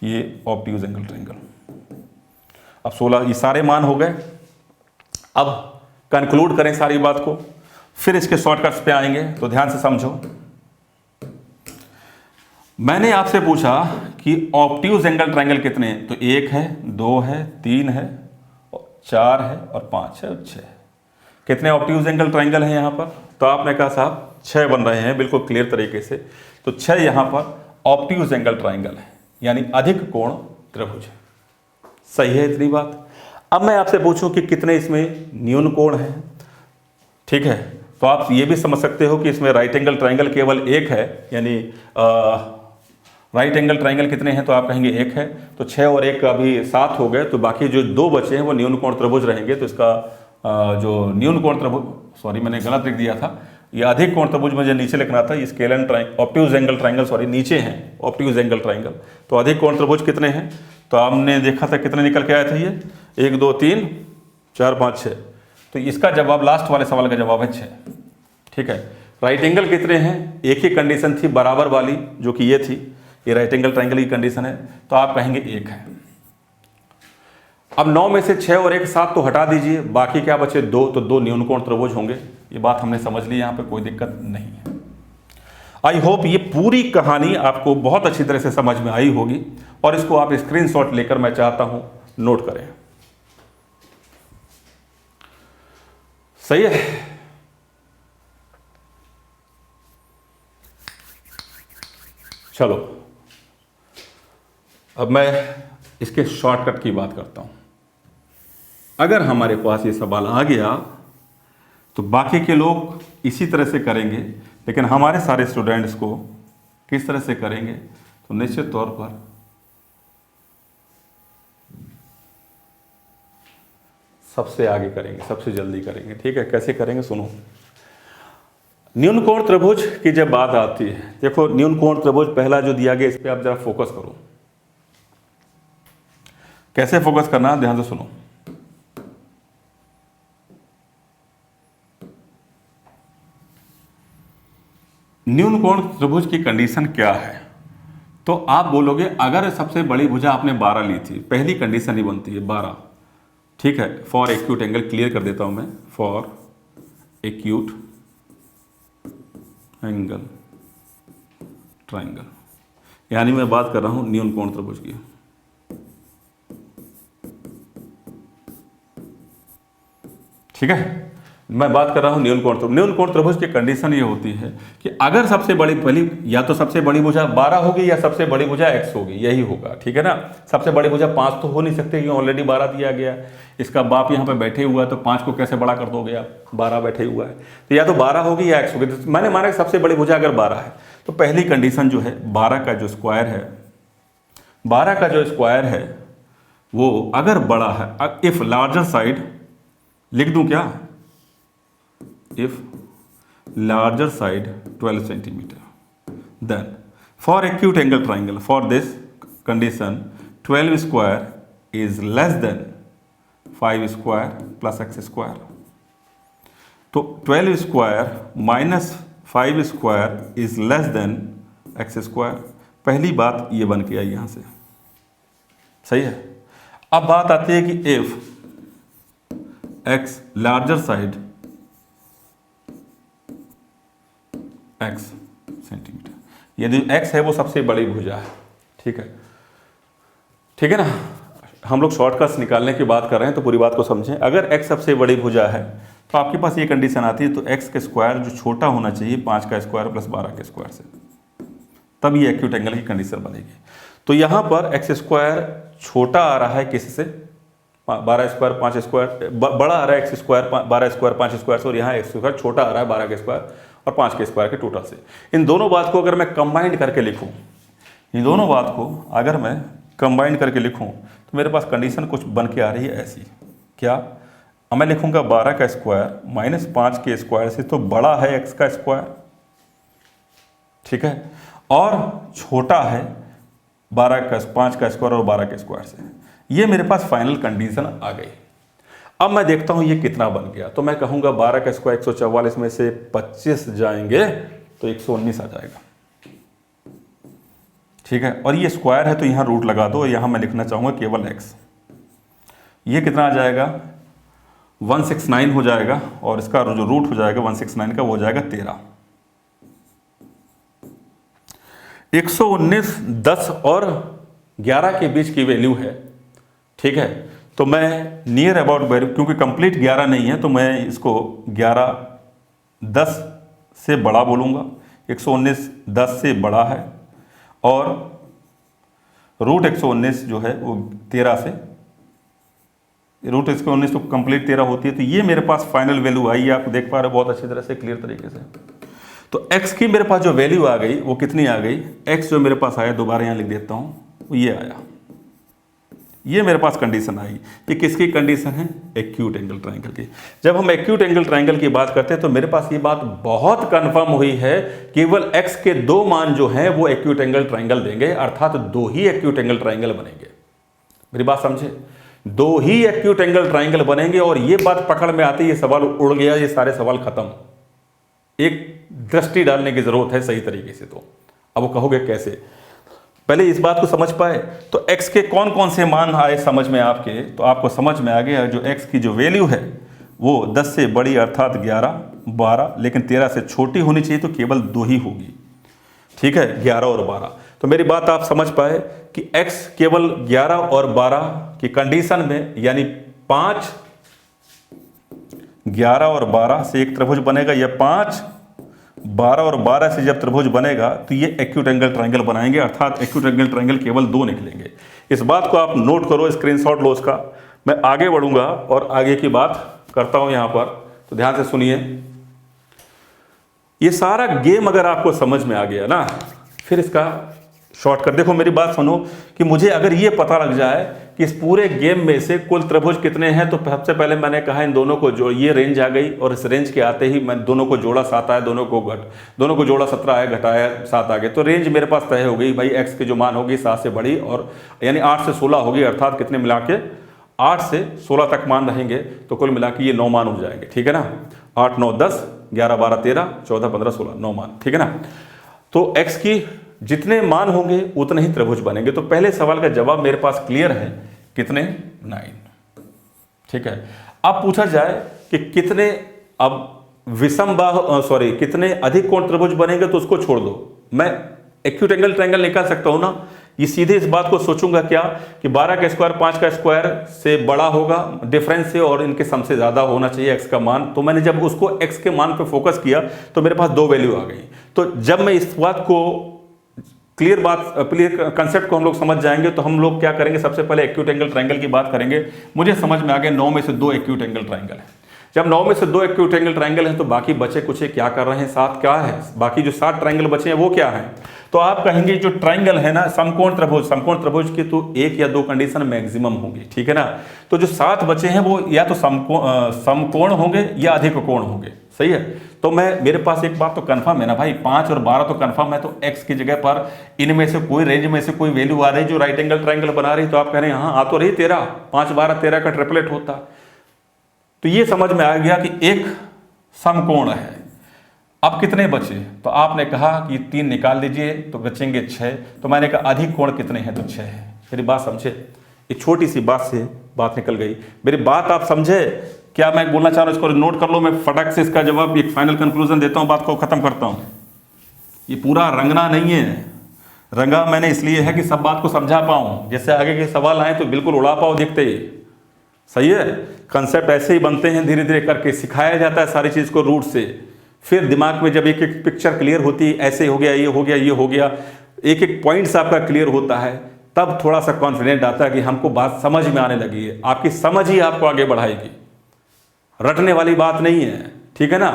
ये ऑब्ट्यूज एंगल ट्राइंगल। अब 16 ये सारे मान हो गए। अब कंक्लूड करें सारी बात को, फिर इसके शॉर्टकट्स पे आएंगे, तो ध्यान से समझो। मैंने आपसे पूछा कि ऑब्ट्यूज एंगल ट्राइंगल कितने हैं, तो 1 है, 2 है, 3 है, 4 है और 5 है और 6 है। कितने ऑब्ट्यूज एंगल ट्राइंगल हैं यहाँ पर? तो आपने कहा साहब 6 बन रहे हैं, बिल्कुल क्लियर तरीके से। तो 6 यहाँ पर ऑब्ट्यूज एंगल ट्राइंगल है, यानी अधिक कोण त्रिभुज। सही है इतनी बात। अब मैं आपसे पूछूं कि कितने इसमें न्यून कोण हैं, ठीक है, तो आप ये भी समझ सकते हो कि इसमें राइट एंगल ट्राइंगल केवल एक है, यानी राइट एंगल ट्राइंगल कितने हैं? तो आप कहेंगे 1 है। तो 6 और 1 अभी 7 हो गए, तो बाकी जो 2 बचे हैं वो न्यून कोण त्रिभुज रहेंगे। तो इसका जो न्यून कोण त्रिभुज, सॉरी मैंने गलत लिख दिया था, ये अधिक कोण त्रिभुज मुझे नीचे लिखना था। ये scalene triangle, obtuse angle triangle, sorry नीचे हैं ऑब्ट्यूज एंगल ट्राइंगल। तो अधिक कोण त्रिभुज कितने हैं? तो हमने देखा था कितने निकल के आए थे, ये 1 2 3 4 5 6। तो इसका जवाब, लास्ट वाले सवाल का जवाब है 6, ठीक है। राइट एंगल कितने हैं? एक ही कंडीशन थी बराबर वाली, जो कि ये थी, ये राइट एंगल ट्राइंगल की कंडीशन है, तो आप कहेंगे 1 है। अब 9 में से 6 और 1 7 तो हटा दीजिए, बाकी क्या बचे? 2, तो 2 न्यून कोण त्रिभुज होंगे। ये बात हमने समझ ली, यहाँ पे कोई दिक्कत नहीं है। आई होप ये पूरी कहानी आपको बहुत अच्छी तरह से समझ में आई होगी, और इसको आप स्क्रीनशॉट लेकर, मैं चाहता हूं, नोट करें। सही है। चलो अब मैं इसके शॉर्टकट की बात करता हूं। अगर हमारे पास ये सवाल आ गया तो बाकी के लोग इसी तरह से करेंगे, लेकिन हमारे सारे स्टूडेंट्स को किस तरह से करेंगे? तो निश्चित तौर पर सबसे आगे करेंगे, सबसे जल्दी करेंगे, ठीक है। कैसे करेंगे सुनो। न्यून कोण त्रिभुज की जब बात आती है, देखो न्यून कोण त्रिभुज पहला जो दिया गया, इस पे आप जरा फोकस करो। कैसे फोकस करना है, ध्यान से सुनो। न्यून कोण त्रिभुज की कंडीशन क्या है? तो आप बोलोगे अगर सबसे बड़ी भुजा आपने 12 ली थी, पहली कंडीशन ही बनती है 12, ठीक है। फॉर एक्यूट एंगल, क्लियर कर देता हूं मैं, फॉर एक्यूट एंगल ट्राइंगल, यानी मैं बात कर रहा हूं न्यून कोण त्रिभुज की। ठीक है, मैं बात कर रहा हूं न्यून कोण त्रिभुज। न्यून कोण त्रिभुज की कंडीशन ये होती है कि अगर सबसे बड़ी, पहली या तो सबसे बड़ी भुजा 12 होगी या सबसे बड़ी भुजा x होगी, यही होगा, ठीक है ना। सबसे बड़ी भुजा 5 तो हो नहीं सकते, क्योंकि ऑलरेडी 12 दिया गया। इसका बाप यहाँ पे बैठे हुआ है, तो 5 को कैसे बड़ा कर दोगे आप? 12 बैठे हुआ है, तो या तो 12 होगी या x होगी। तो मैंने माना कि सबसे बड़ी भुजा अगर 12 है, तो पहली कंडीशन जो है 12 का जो स्क्वायर है, 12 का जो स्क्वायर है वो अगर बड़ा है, इफ लार्जर साइड, लिख दूं क्या? if larger side 12 centimeter, then for acute angle triangle, for this condition 12 square is less than 5 square plus x square. तो 12 square minus 5 square is less than x square। पहली बात ये बन के आई यहां से, सही है। अब बात आती है कि if x larger side x centimetre, यदि x है वो सबसे बड़ी भुजा है, ठीक है, ठीक है ना। हम लोग शॉर्टकट्स निकालने की बात कर रहे हैं, तो पूरी बात को समझें। अगर x सबसे बड़ी भुजा है, तो आपके पास ये कंडीशन आती है, तो एक्स का स्क्वायर जो छोटा होना चाहिए 5 का स्क्वायर प्लस 12 के स्क्वायर से, तब ये एक्यूट एंगल की कंडीशन बनेगी। तो यहाँ पर एक्स स्क्वायर छोटा आ रहा है किससे, 12 स्क्वायर 5 स्क्वायर, बड़ा आ रहा है एक्स स्क्वायर 12 स्क्वायर 5 स्क्वायर से, और यहाँ एक्स स्क्वायर छोटा आ रहा है 12 के स्क्वायर और 5 के स्क्वायर के टोटल से। इन दोनों बात को अगर मैं कंबाइंड करके लिखूँ, इन दोनों बात को अगर मैं कंबाइंड करके लिखूँ तो मेरे पास कंडीशन कुछ बन के आ रही है ऐसी, क्या, अब मैं लिखूँगा 12 का स्क्वायर माइनस 5 के स्क्वायर से, तो बड़ा है एक्स का स्क्वायर, ठीक है, और छोटा है 5 का स्क्वायर और 12 के स्क्वायर से। ये मेरे पास फाइनल कंडीशन आ गई। अब मैं देखता हूं ये कितना बन गया, तो मैं कहूंगा 12 का स्क्वायर 144 में से 25 जाएंगे तो 119 आ जाएगा, ठीक है, और ये स्क्वायर है तो यहां रूट लगा दो, यहां मैं लिखना चाहूंगा केवल एक्स। ये कितना आ जाएगा 169 हो जाएगा, और इसका जो रूट हो जाएगा 169 का वो हो जाएगा 13। 119 10 और 11 के बीच की वैल्यू है, ठीक है, तो मैं नियर अबाउट वैल्यू, क्योंकि कंप्लीट 11 नहीं है तो मैं इसको 11 10 से बड़ा बोलूँगा। 119 10 से बड़ा है, और रूट 119 जो है वो 13 से, रूट 119 तो कंप्लीट 13 होती है, तो ये मेरे पास फाइनल वैल्यू आई है, आप देख पा रहे हो बहुत अच्छी तरह से, क्लियर तरीके से। तो x की मेरे पास जो वैल्यू आ गई वो कितनी आ गई, x जो मेरे पास आया, दोबारा यहाँ लिख देता हूँ, वो ये आया, ये मेरे पास कंडीशन आई। ये किसकी कंडीशन है, एक्यूट एंगल ट्रायंगल की। जब हम एक्यूट एंगल ट्रायंगल की बात करते हैं तो मेरे पास ये बात बहुत कंफर्म हुई है, केवल x के 2 मान जो हैं वो एक्यूट एंगल ट्रायंगल देंगे, अर्थात 2 ही एक्यूट एंगल ट्रायंगल बनेंगे। मेरी बात समझे, 2 ही एक्यूट एंगल ट्रायंगल बनेंगे, और ये बात पकड़ में आती है, ये सवाल उड़ गया, ये सारे सवाल खत्म। एक दृष्टि डालने की जरूरत है सही तरीके से। तो अब वो कहोगे कैसे, पहले इस बात को समझ पाए तो x के कौन कौन से मान आए समझ में आपके, तो आपको समझ में आ गया जो x की जो वैल्यू है वो 10 से बड़ी अर्थात 11 12, लेकिन 13 से छोटी होनी चाहिए, तो केवल 2 ही होगी, ठीक है, 11 और 12। तो मेरी बात आप समझ पाए कि x केवल 11 और 12 की कंडीशन में, यानी 5 11 और 12 से एक त्रिभुज बनेगा, या 5 12 और 12 से जब त्रिभुज बनेगा तो ये एक्यूट एंगल ट्रायंगल बनाएंगे, अर्थात एक्यूट एंगल ट्रायंगल केवल 2 निकलेंगे। इस बात को आप नोट करो, स्क्रीनशॉट लो उसका। मैं आगे बढ़ूंगा और आगे की बात करता हूं यहां पर, तो ध्यान से सुनिए। ये सारा गेम अगर आपको समझ में आ गया ना, फिर इसका शॉर्टकट देखो, मेरी बात सुनो, कि मुझे अगर ये पता लग जाए कि इस पूरे गेम में से कुल त्रिभुज कितने हैं, तो सबसे पहले मैंने कहा इन दोनों को जो, ये रेंज आ गई, और इस रेंज के आते ही मैं दोनों को जोड़ा 7 आया, दोनों को जोड़ा 17 आया, घटाया 7 आ गए, तो रेंज मेरे पास तय हो गई भाई। x की जो मान होगी 7 से बड़ी, और यानी 8 से 16 होगी, अर्थात कितने मिला के 8 से 16 तक मान रहेंगे, तो कुल मिला के ये 9 मान हो जाएंगे, ठीक है ना। 8 9 10 11 12 13 14 15 16 9 मान, ठीक है ना। तो x की जितने मान होंगे उतने ही त्रिभुज बनेंगे। तो पहले सवाल का जवाब मेरे पास क्लियर है, कितने 9, ठीक है। अब पूछा जाए कि कितने, अब विषम बाहु कितने अधिक कोण त्रिभुज बनेंगे, तो उसको छोड़ दो, मैं एक्यूट एंगल ट्रायंगल निकाल सकता हूं ना। ये सीधे इस बात को सोचूंगा क्या, कि 12 का स्क्वायर 5 का स्क्वायर से बड़ा होगा डिफरेंस से, और इनके सम से ज्यादा होना चाहिए x का मान। तो मैंने जब उसको x के मान पे फोकस किया तो मेरे पास 2 वैल्यू आ गई। तो जब मैं इस बात को क्लियर कंसेप्ट को हम लोग समझ जाएंगे, तो हम लोग क्या करेंगे, सबसे पहले एक्यूट एंगल ट्रायंगल की बात करेंगे। मुझे समझ में आ गया 9 में से 2 एक्यूट एंगल ट्रायंगल है। जब 9 में से 2 एक्यूट एंगल ट्रायंगल हैं, तो बाकी बचे कुछ क्या कर रहे हैं, 7 क्या है, बाकी जो 7 ट्रायंगल बचे हैं वो क्या है। तो आप कहेंगे जो ट्रायंगल है ना, समकोण त्रिभुज की तो 1 या 2 कंडीशन मैक्सिमम होंगी, ठीक है ना। तो जो 7 बचे हैं वो या तो समकोण होंगे या अधिक कोण होंगे, सही है। तो मेरे पास एक बात तो कंफर्म है ना भाई, 5 और 12 तो कंफर्म है, तो x की जगह पर इनमें से कोई रेंज में से कोई वैल्यू आ रही जो राइट एंगल ट्रायंगल बना रही, तो आप कह रहे हैं हाँ आ तो रही 13, 5 12 13 का ट्रिपलेट होता। तो ये समझ में आ गया कि एक समकोण है। अब कितने बचे, तो आपने कहा कि 3 निकाल दीजिए तो बचेंगे 6। तो मैंने कहा अधिक कोण कितने हैं, तो 6 है। मेरी बात समझे, एक छोटी सी बात से बात निकल गई। मेरी बात आप समझे, क्या मैं बोलना चाह रहा हूं, इसको नोट कर लो। मैं फटक से इसका जवाब, एक फाइनल कंक्लूजन देता हूं, बात को खत्म करता हूं। ये पूरा रंगना नहीं है, रंगा मैंने इसलिए है कि सब बात को समझा पाऊं, जैसे आगे के सवाल आए तो बिल्कुल उड़ा पाओ देखते ही। सही है। कंसेप्ट ऐसे ही बनते हैं, धीरे धीरे करके सिखाया जाता है सारी चीज़ को रूट से। फिर दिमाग में जब एक एक पिक्चर क्लियर होती है, ऐसे हो गया, ये हो गया, ये हो गया, एक एक पॉइंट्स आपका क्लियर होता है, तब थोड़ा सा कॉन्फिडेंट आता है कि हमको बात समझ में आने लगी है। आपकी समझ ही आपको आगे बढ़ाएगी, रटने वाली बात नहीं है, ठीक है ना।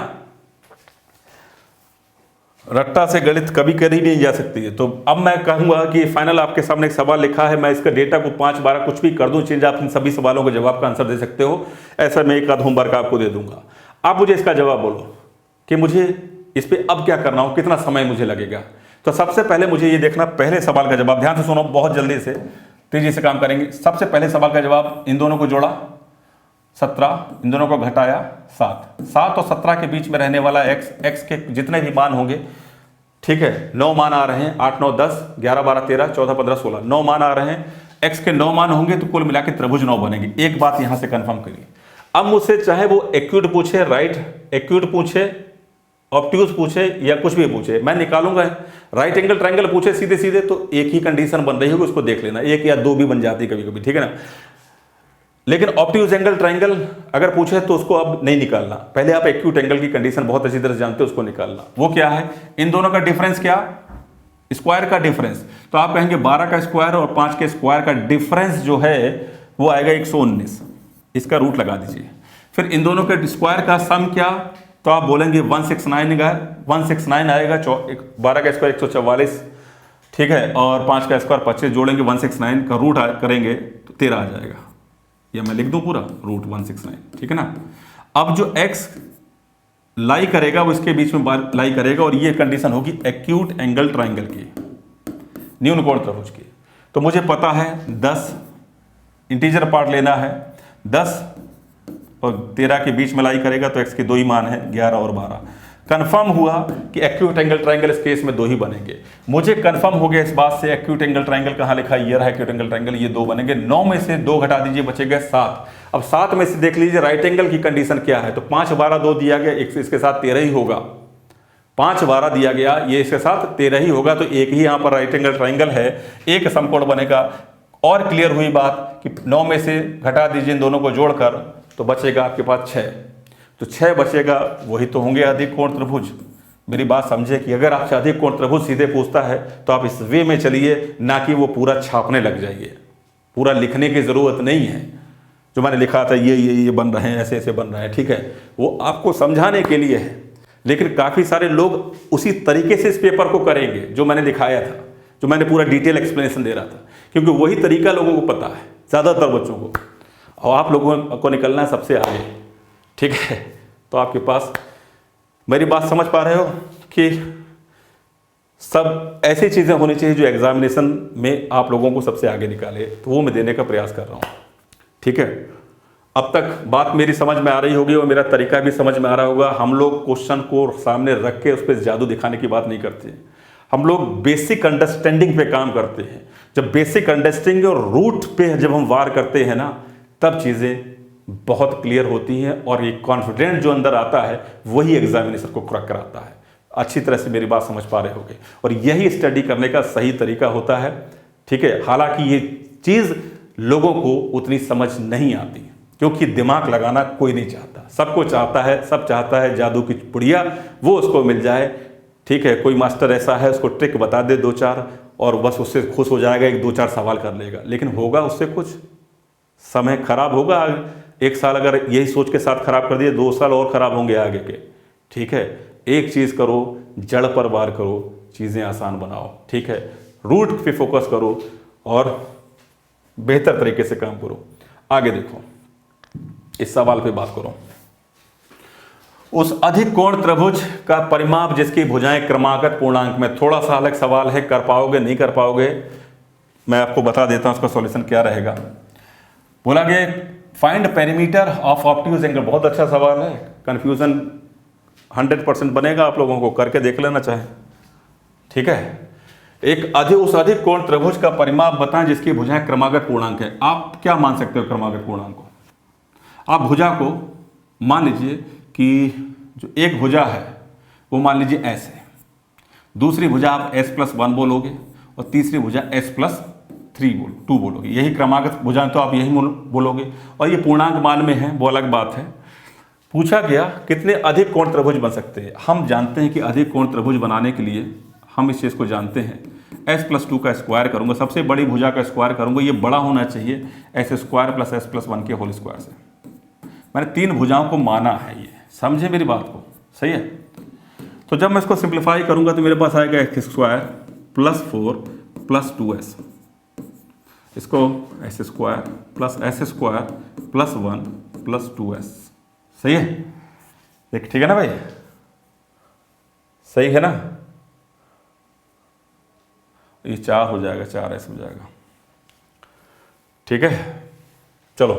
रट्टा से गणित कभी करी नहीं जा सकती है। तो अब मैं कहूँगा कि फाइनल आपके सामने एक सवाल लिखा है, मैं इसका डेटा को 5-12 कुछ भी कर दूं चेंज, आप इन सभी सवालों के जवाब का आंसर दे सकते हो। ऐसा मैं एक आध होमवर्क आपको दे दूंगा, आप मुझे इसका जवाब बोलो कि मुझे इस पर अब क्या करना हो, कितना समय मुझे लगेगा। तो सबसे पहले मुझे ये देखना, पहले सवाल का जवाब ध्यान से सुनो, बहुत जल्दी से तेजी से काम करेंगे। सबसे पहले सवाल का जवाब, इन दोनों को जोड़ा 17, इन दोनों को घटाया 7, 7 और 17 के बीच में रहने वाला x के जितने भी मान होंगे, ठीक है, 9 मान आ रहे हैं, 8 9 10 11 12 13 14 15 16, 9 मान आ रहे हैं। x के 9 मान होंगे तो कुल मिला के त्रिभुज 9 बनेंगे। एक बात यहां से कंफर्म करिए। अब मुझसे चाहे वो एक्यूट पूछे, राइट एक्यूट पूछे, ऑब्ट्यूज पूछे या कुछ भी पूछे, मैं निकालूंगा। राइट एंगल ट्रायंगल पूछे सीधे सीधे तो एक ही कंडीशन बन रही होगी, उसको देख लेना, एक या दो भी बन जाती है कभी कभी, ठीक है ना। लेकिन ऑब्ट्यूज एंगल ट्रायंगल अगर पूछे तो उसको अब नहीं निकालना, पहले आप एक्यूट एंगल की कंडीशन बहुत अच्छी तरह से जानते हो, उसको निकालना। वो क्या है, इन दोनों का डिफरेंस, क्या, स्क्वायर का डिफरेंस। तो आप कहेंगे 12 का स्क्वायर और 5 के स्क्वायर का डिफरेंस जो है वो आएगा 119, इसका रूट लगा दीजिए। फिर इन दोनों के स्क्वायर का सम क्या, तो आप बोलेंगे 169 आएगा, 12 का स्क्वायर 144, ठीक है, और 5 का स्क्वायर 25 जोड़ेंगे 169 का रूट करेंगे तो 13 आ जाएगा। या मैं लिख दूं पूरा रूट 169, ठीक है ना। अब जो x लाई करेगा वो इसके बीच में लाई करेगा, और ये कंडीशन होगी एक्यूट एंगल ट्रायंगल की, न्यून कोण त्रिभुज की। तो मुझे पता है 10 इंटीजर पार्ट लेना है, 10 और 13 के बीच में लाई करेगा तो x के दो ही मान है, 11 और 12। कंफर्म हुआ कि एक्यूट एंगल ट्रायंगल इस केस में दो ही बनेंगे। मुझे कंफर्म हो गया इस बात से, एक्यूट एंगल ट्रायंगल कहाँ लिखा है, ये रहा एक्यूट एंगल ट्रायंगल, ये दो बनेंगे। 9 में से 2 घटा दीजिए, बचेगा 7। अब 7 में से देख लीजिए राइट एंगल की कंडीशन क्या है, तो 5 12 2 दिया गया, इसके साथ 13 ही होगा। 5 12 दिया गया, ये इसके साथ 13 ही होगा, तो एक ही यहाँ पर राइट एंगल ट्रायंगल है, एक समकोण बनेगा। और क्लियर हुई बात कि 9 में से घटा दीजिए इन दोनों को जोड़कर, तो बचेगा आपके पास 6। तो 6 बचेगा, वही तो होंगे अधिक कोण त्रिभुज। मेरी बात समझे कि अगर आपसे अधिक कोण त्रिभुज सीधे पूछता है तो आप इस वे में चलिए, ना कि वो पूरा छापने लग जाइए। पूरा लिखने की जरूरत नहीं है, जो मैंने लिखा था ये बन रहे हैं, ऐसे ऐसे बन रहे हैं, ठीक है, वो आपको समझाने के लिए है। लेकिन काफ़ी सारे लोग उसी तरीके से इस पेपर को करेंगे जो मैंने दिखाया था, जो मैंने पूरा डिटेल एक्सप्लेनेशन दे रहा था, क्योंकि वही तरीका लोगों को पता है, ज़्यादातर बच्चों को, और आप लोगों को निकलना है सबसे आगे, ठीक है। तो आपके पास, मेरी बात समझ पा रहे हो कि सब ऐसी चीज़ें होनी चाहिए जो एग्जामिनेशन में आप लोगों को सबसे आगे निकाले, तो वो मैं देने का प्रयास कर रहा हूँ, ठीक है। अब तक बात मेरी समझ में आ रही होगी और मेरा तरीका भी समझ में आ रहा होगा। हम लोग क्वेश्चन को सामने रख के उस पर जादू दिखाने की बात नहीं करते, हम लोग बेसिक अंडरस्टैंडिंग पे काम करते हैं। जब बेसिक अंडरस्टैंडिंग और रूट पे जब हम वार करते हैं ना, तब चीज़ें बहुत क्लियर होती हैं, और ये कॉन्फिडेंट जो अंदर आता है वही एग्जामिनेशन को क्रैक कराता है। अच्छी तरह से मेरी बात समझ पा रहे होगे, और यही स्टडी करने का सही तरीका होता है, ठीक है। हालांकि ये चीज़ लोगों को उतनी समझ नहीं आती, क्योंकि दिमाग लगाना कोई नहीं चाहता, सबको चाहता है, सब चाहता है जादू की पुड़िया वो उसको मिल जाए, ठीक है। कोई मास्टर ऐसा है उसको ट्रिक बता दे 2-4 और बस उससे खुश हो जाएगा, 1-2-4 सवाल कर लेगा, लेकिन होगा उससे कुछ, समय खराब होगा। 1 साल अगर यही सोच के साथ खराब कर दिए, 2 साल और खराब होंगे आगे के, ठीक है। एक चीज़ करो, जड़ पर वार करो, चीज़ें आसान बनाओ, ठीक है। रूट पे फोकस करो और बेहतर तरीके से काम करो। आगे देखो, इस सवाल पे बात करो। उस अधिक कोण त्रिभुज का परिमाप जिसकी भुजाएं क्रमागत पूर्णांक में, थोड़ा सा अलग सवाल है, कर पाओगे नहीं कर पाओगे, मैं आपको बता देता हूं उसका सॉल्यूशन क्या रहेगा। बोला गया find perimeter of obtuse angle, बहुत अच्छा सवाल है, कंफ्यूजन 100% बनेगा, आप लोगों को करके देख लेना चाहे, ठीक है। उस अधिक कोण त्रिभुज का परिमाप बताएं जिसकी भुजाएं क्रमागत पूर्णांक है। आप क्या मान सकते हो क्रमागत पूर्णांक को? आप भुजा को मान लीजिए कि जो एक भुजा है वो मान लीजिए s है, दूसरी भुजा आप s+1 बोलोगे, और तीसरी भुजा s+3 2 बोलोगे। यही क्रमागत भुजाएं तो आप यही बोलोगे, और ये पूर्णांक मान में है, वो अलग बात है। पूछा गया कितने अधिक कोण त्रिभुज बन सकते हैं। हम जानते हैं कि अधिक कोण त्रिभुज बनाने के लिए हम इस चीज़ को जानते हैं, s+2 का स्क्वायर करूंगा, सबसे बड़ी भुजा का स्क्वायर करूंगा, ये बड़ा होना चाहिए s² + s+1 के होल स्क्वायर से। मैंने 3 भुजाओं को माना है, ये समझे मेरी बात को, सही है। तो जब मैं इसको सिंप्लीफाई करूंगा तो मेरे पास आएगा x² + 4 + 2s, इसको s² + s² + 1 + 2s, सही है। ठीक है ना भाई, सही है ना। ये 4 हो जाएगा, 4s हो जाएगा, ठीक है। चलो,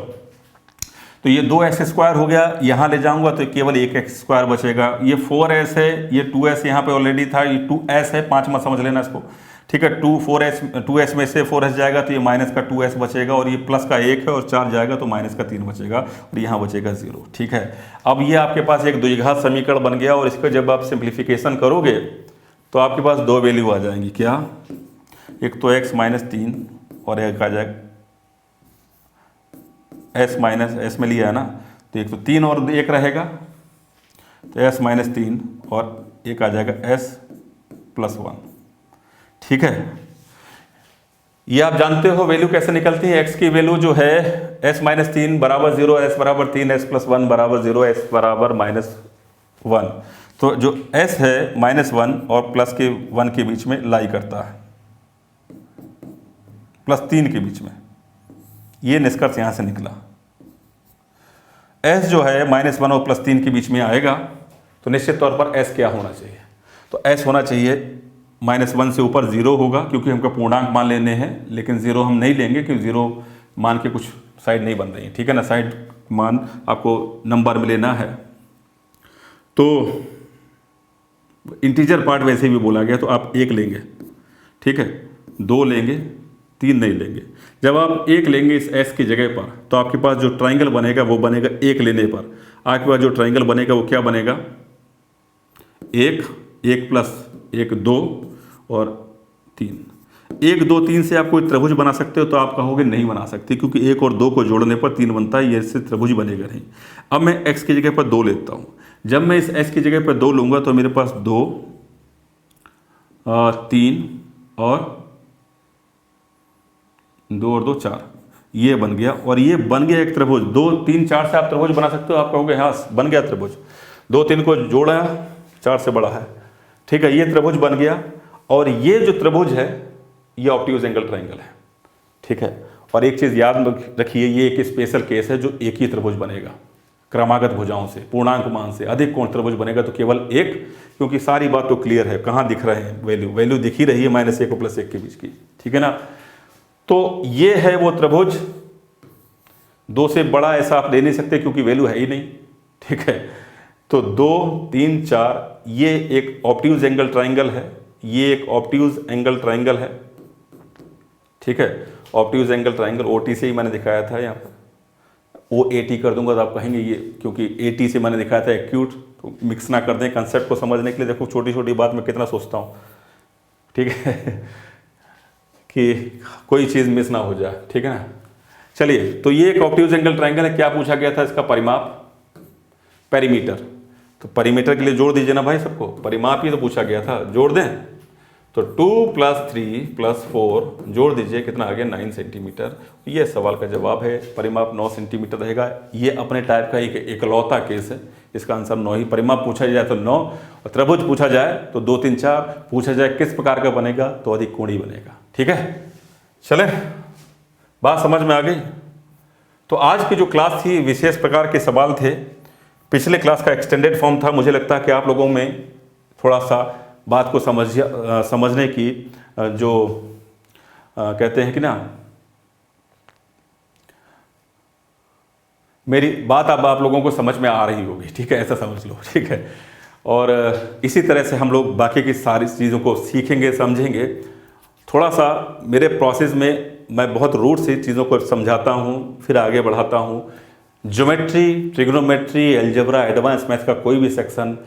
तो ये 2s² हो गया, यहां ले जाऊंगा तो केवल एक x² बचेगा। ये 4s है, ये 2s यहाँ पे ऑलरेडी था, ये 2s है, 5 मत समझ लेना इसको, ठीक है। 2s में से 4s जाएगा तो ये माइनस का 2s बचेगा, और ये प्लस का 1 है, और 4 जाएगा तो माइनस का 3 बचेगा, और यहाँ बचेगा 0, ठीक है। अब ये आपके पास एक द्विघात समीकरण बन गया, और इसका जब आप सिंप्लीफिकेशन करोगे तो आपके पास 2 वैल्यू आ जाएंगी। क्या? एक तो x - 3 और एक आ जाएगा s में लिया है ना, तो एक तो 3 और 1 रहेगा, तो s - 3 और एक आ जाएगा s+1, ठीक है। ये आप जानते हो वैल्यू कैसे निकलती है। x की वैल्यू जो है s - 3 = 0, s = 3, s+1 = 0, s = -1। तो जो s है -1 और प्लस के 1 के बीच में लाई करता है, +3 के बीच में, ये निष्कर्ष यहां से निकला। s जो है -1 और +3 के बीच में आएगा, तो निश्चित तौर पर s क्या होना चाहिए? तो s होना चाहिए -1 से ऊपर 0 होगा, क्योंकि हमको पूर्णांक मान लेने हैं, लेकिन 0 हम नहीं लेंगे क्योंकि 0 मान के कुछ साइड नहीं बन रही है, ठीक है ना। साइड मान आपको नंबर में लेना है, तो इंटीजर पार्ट वैसे भी बोला गया, तो आप 1 लेंगे, ठीक है, 2 लेंगे, 3 नहीं लेंगे। जब आप 1 लेंगे इस s की जगह पर, तो आपके पास जो ट्राइंगल बनेगा वो बनेगा 1 लेने पर। आपके पास जो ट्राइंगल बनेगा वो क्या बनेगा? 1 + 1 2 और 3। 1 2 3 से आप कोई त्रिभुज बना सकते हो, तो आप कहोगे नहीं बना सकते, क्योंकि 1 और 2 को जोड़ने पर 3 बनता है, ये इससे त्रिभुज बनेगा नहीं। अब मैं x की जगह पर 2 लेता हूँ। जब मैं इस s की जगह पर 2 लूँगा तो मेरे पास 2 3 और 2 और 2 4, ये बन गया, और ये बन गया एक त्रिभुज। 2 3 4 से आप त्रिभुज बना सकते हो। आप कहोगे हाँ बन गया त्रिभुज, 2 3 को जोड़ा, 4 से बड़ा है, ठीक है, ये त्रिभुज बन गया। और ये जो त्रिभुज है ये ऑब्ट्यूज एंगल ट्रायंगल है, ठीक है। और एक चीज़ याद रखिए, ये एक स्पेशल केस है जो एक ही त्रिभुज बनेगा क्रमागत भुजाओं से, पूर्णांक मान से। अधिक कोण त्रिभुज बनेगा तो केवल एक, क्योंकि सारी बात तो क्लियर है, कहाँ दिख रहे हैं वैल्यू दिख ही रही है -1 और +1 के बीच की, ठीक है ना। तो ये है वो त्रिभुज, 2 से बड़ा ऐसा आप ले नहीं सकते क्योंकि वैल्यू है ही नहीं, ठीक है। तो 2 3 4 ये एक ऑब्ट्यूज एंगल ट्रायंगल है, ये एक ऑब्ट्यूज एंगल ट्रायंगल है, ठीक है। ऑब्ट्यूज एंगल ट्रायंगल OT से ही मैंने दिखाया था, यहाँ पर OAT कर दूंगा तो आप कहेंगे ये, क्योंकि AT से मैंने दिखाया था एक्यूट, तो मिक्स ना कर दें कंसेप्ट को समझने के लिए। देखो छोटी छोटी बात में कितना सोचता हूँ, ठीक है कि कोई चीज़ मिस ना हो जाए, ठीक है ना। चलिए, तो ये एक ऑब्ट्यूज एंगल ट्रायंगल है। क्या पूछा गया था? इसका परिमाप, पेरीमीटर। तो पेरीमीटर के लिए जोड़ दीजिए ना भाई सबको, परिमाप ही तो पूछा गया था, जोड़ दें। तो 2 + 3 + 4 जोड़ दीजिए, कितना आ गया? 9 सेंटीमीटर। ये सवाल का जवाब है, परिमाप 9 सेंटीमीटर रहेगा। ये अपने टाइप का एक इकलौता केस है, इसका आंसर 9 ही। परिमाप पूछा जाए तो 9, और त्रिभुज पूछा जाए तो 2 3 4, पूछा जाए किस प्रकार का बनेगा तो अधिक कोणीय बनेगा, ठीक है। चले, बात समझ में आ गई। तो आज की जो क्लास थी विशेष प्रकार के सवाल थे, पिछले क्लास का एक्सटेंडेड फॉर्म था। मुझे लगता है कि आप लोगों में थोड़ा सा बात को समझने की जो कहते हैं कि ना, मेरी बात अब आप लोगों को समझ में आ रही होगी, ठीक है, ऐसा समझ लो, ठीक है। और इसी तरह से हम लोग बाकी की सारी चीज़ों को सीखेंगे, समझेंगे। थोड़ा सा मेरे प्रोसेस में मैं बहुत रूट से चीज़ों को समझाता हूँ, फिर आगे बढ़ाता हूँ। Geometry, trigonometry, algebra, advance math का कोई भी सेक्शन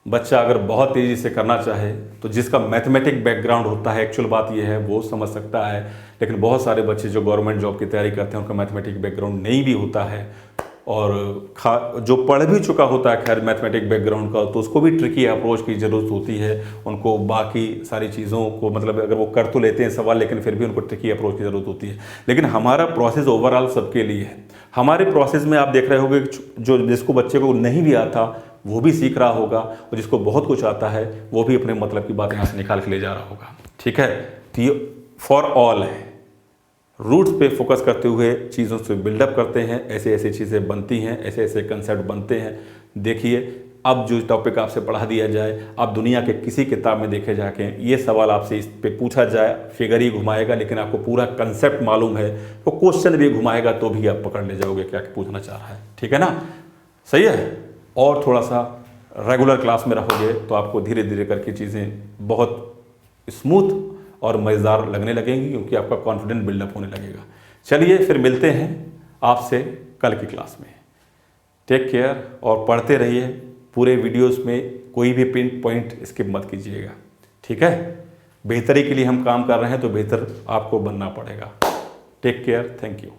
बच्चा अगर बहुत तेज़ी से करना चाहे तो जिसका मैथमेटिक बैकग्राउंड होता है, एक्चुअल बात यह है, वो समझ सकता है। लेकिन बहुत सारे बच्चे जो गवर्नमेंट जॉब की तैयारी करते हैं उनका मैथमेटिक बैकग्राउंड नहीं भी होता है, और जो पढ़ भी चुका होता है खैर मैथमेटिक बैकग्राउंड का, तो उसको भी ट्रिकी अप्रोच की ज़रूरत होती है। उनको बाकी सारी चीज़ों को मतलब अगर वो कर तो लेते हैं सवाल, लेकिन फिर भी उनको ट्रिकी अप्रोच की ज़रूरत होती है। लेकिन हमारा प्रोसेस ओवरऑल सबके लिए है। हमारे प्रोसेस में आप देख रहे होंगे जो जिसको बच्चे को नहीं भी आता वो भी सीख रहा होगा, और जिसको बहुत कुछ आता है वो भी अपने मतलब की बात यहाँ से निकाल के ले जा रहा होगा। ठीक है, तो ये फॉर ऑल है। रूट्स पे फोकस करते हुए चीज़ों से बिल्डअप करते हैं, ऐसे ऐसे चीज़ें बनती हैं, ऐसे ऐसे कंसेप्ट बनते हैं। देखिए अब जो टॉपिक आपसे पढ़ा दिया जाए, आप दुनिया के किसी किताब में देखे जाके ये सवाल आपसे इस पे पूछा जाए, फिगर ही घुमाएगा, लेकिन आपको पूरा कंसेप्ट मालूम है, तो क्वेश्चन भी घुमाएगा तो भी आप पकड़ ले जाओगे क्या पूछना चाह रहा है। ठीक है ना, सही है। और थोड़ा सा रेगुलर क्लास में रहोगे तो आपको धीरे धीरे करके चीज़ें बहुत स्मूथ और मज़ेदार लगने लगेंगी, क्योंकि आपका कॉन्फिडेंस बिल्डअप होने लगेगा। चलिए फिर मिलते हैं आपसे कल की क्लास में। टेक केयर और पढ़ते रहिए। पूरे वीडियोस में कोई भी पिन पॉइंट स्किप मत कीजिएगा। ठीक है, बेहतरी के लिए हम काम कर रहे हैं तो बेहतर आपको बनना पड़ेगा। Take care, thank you.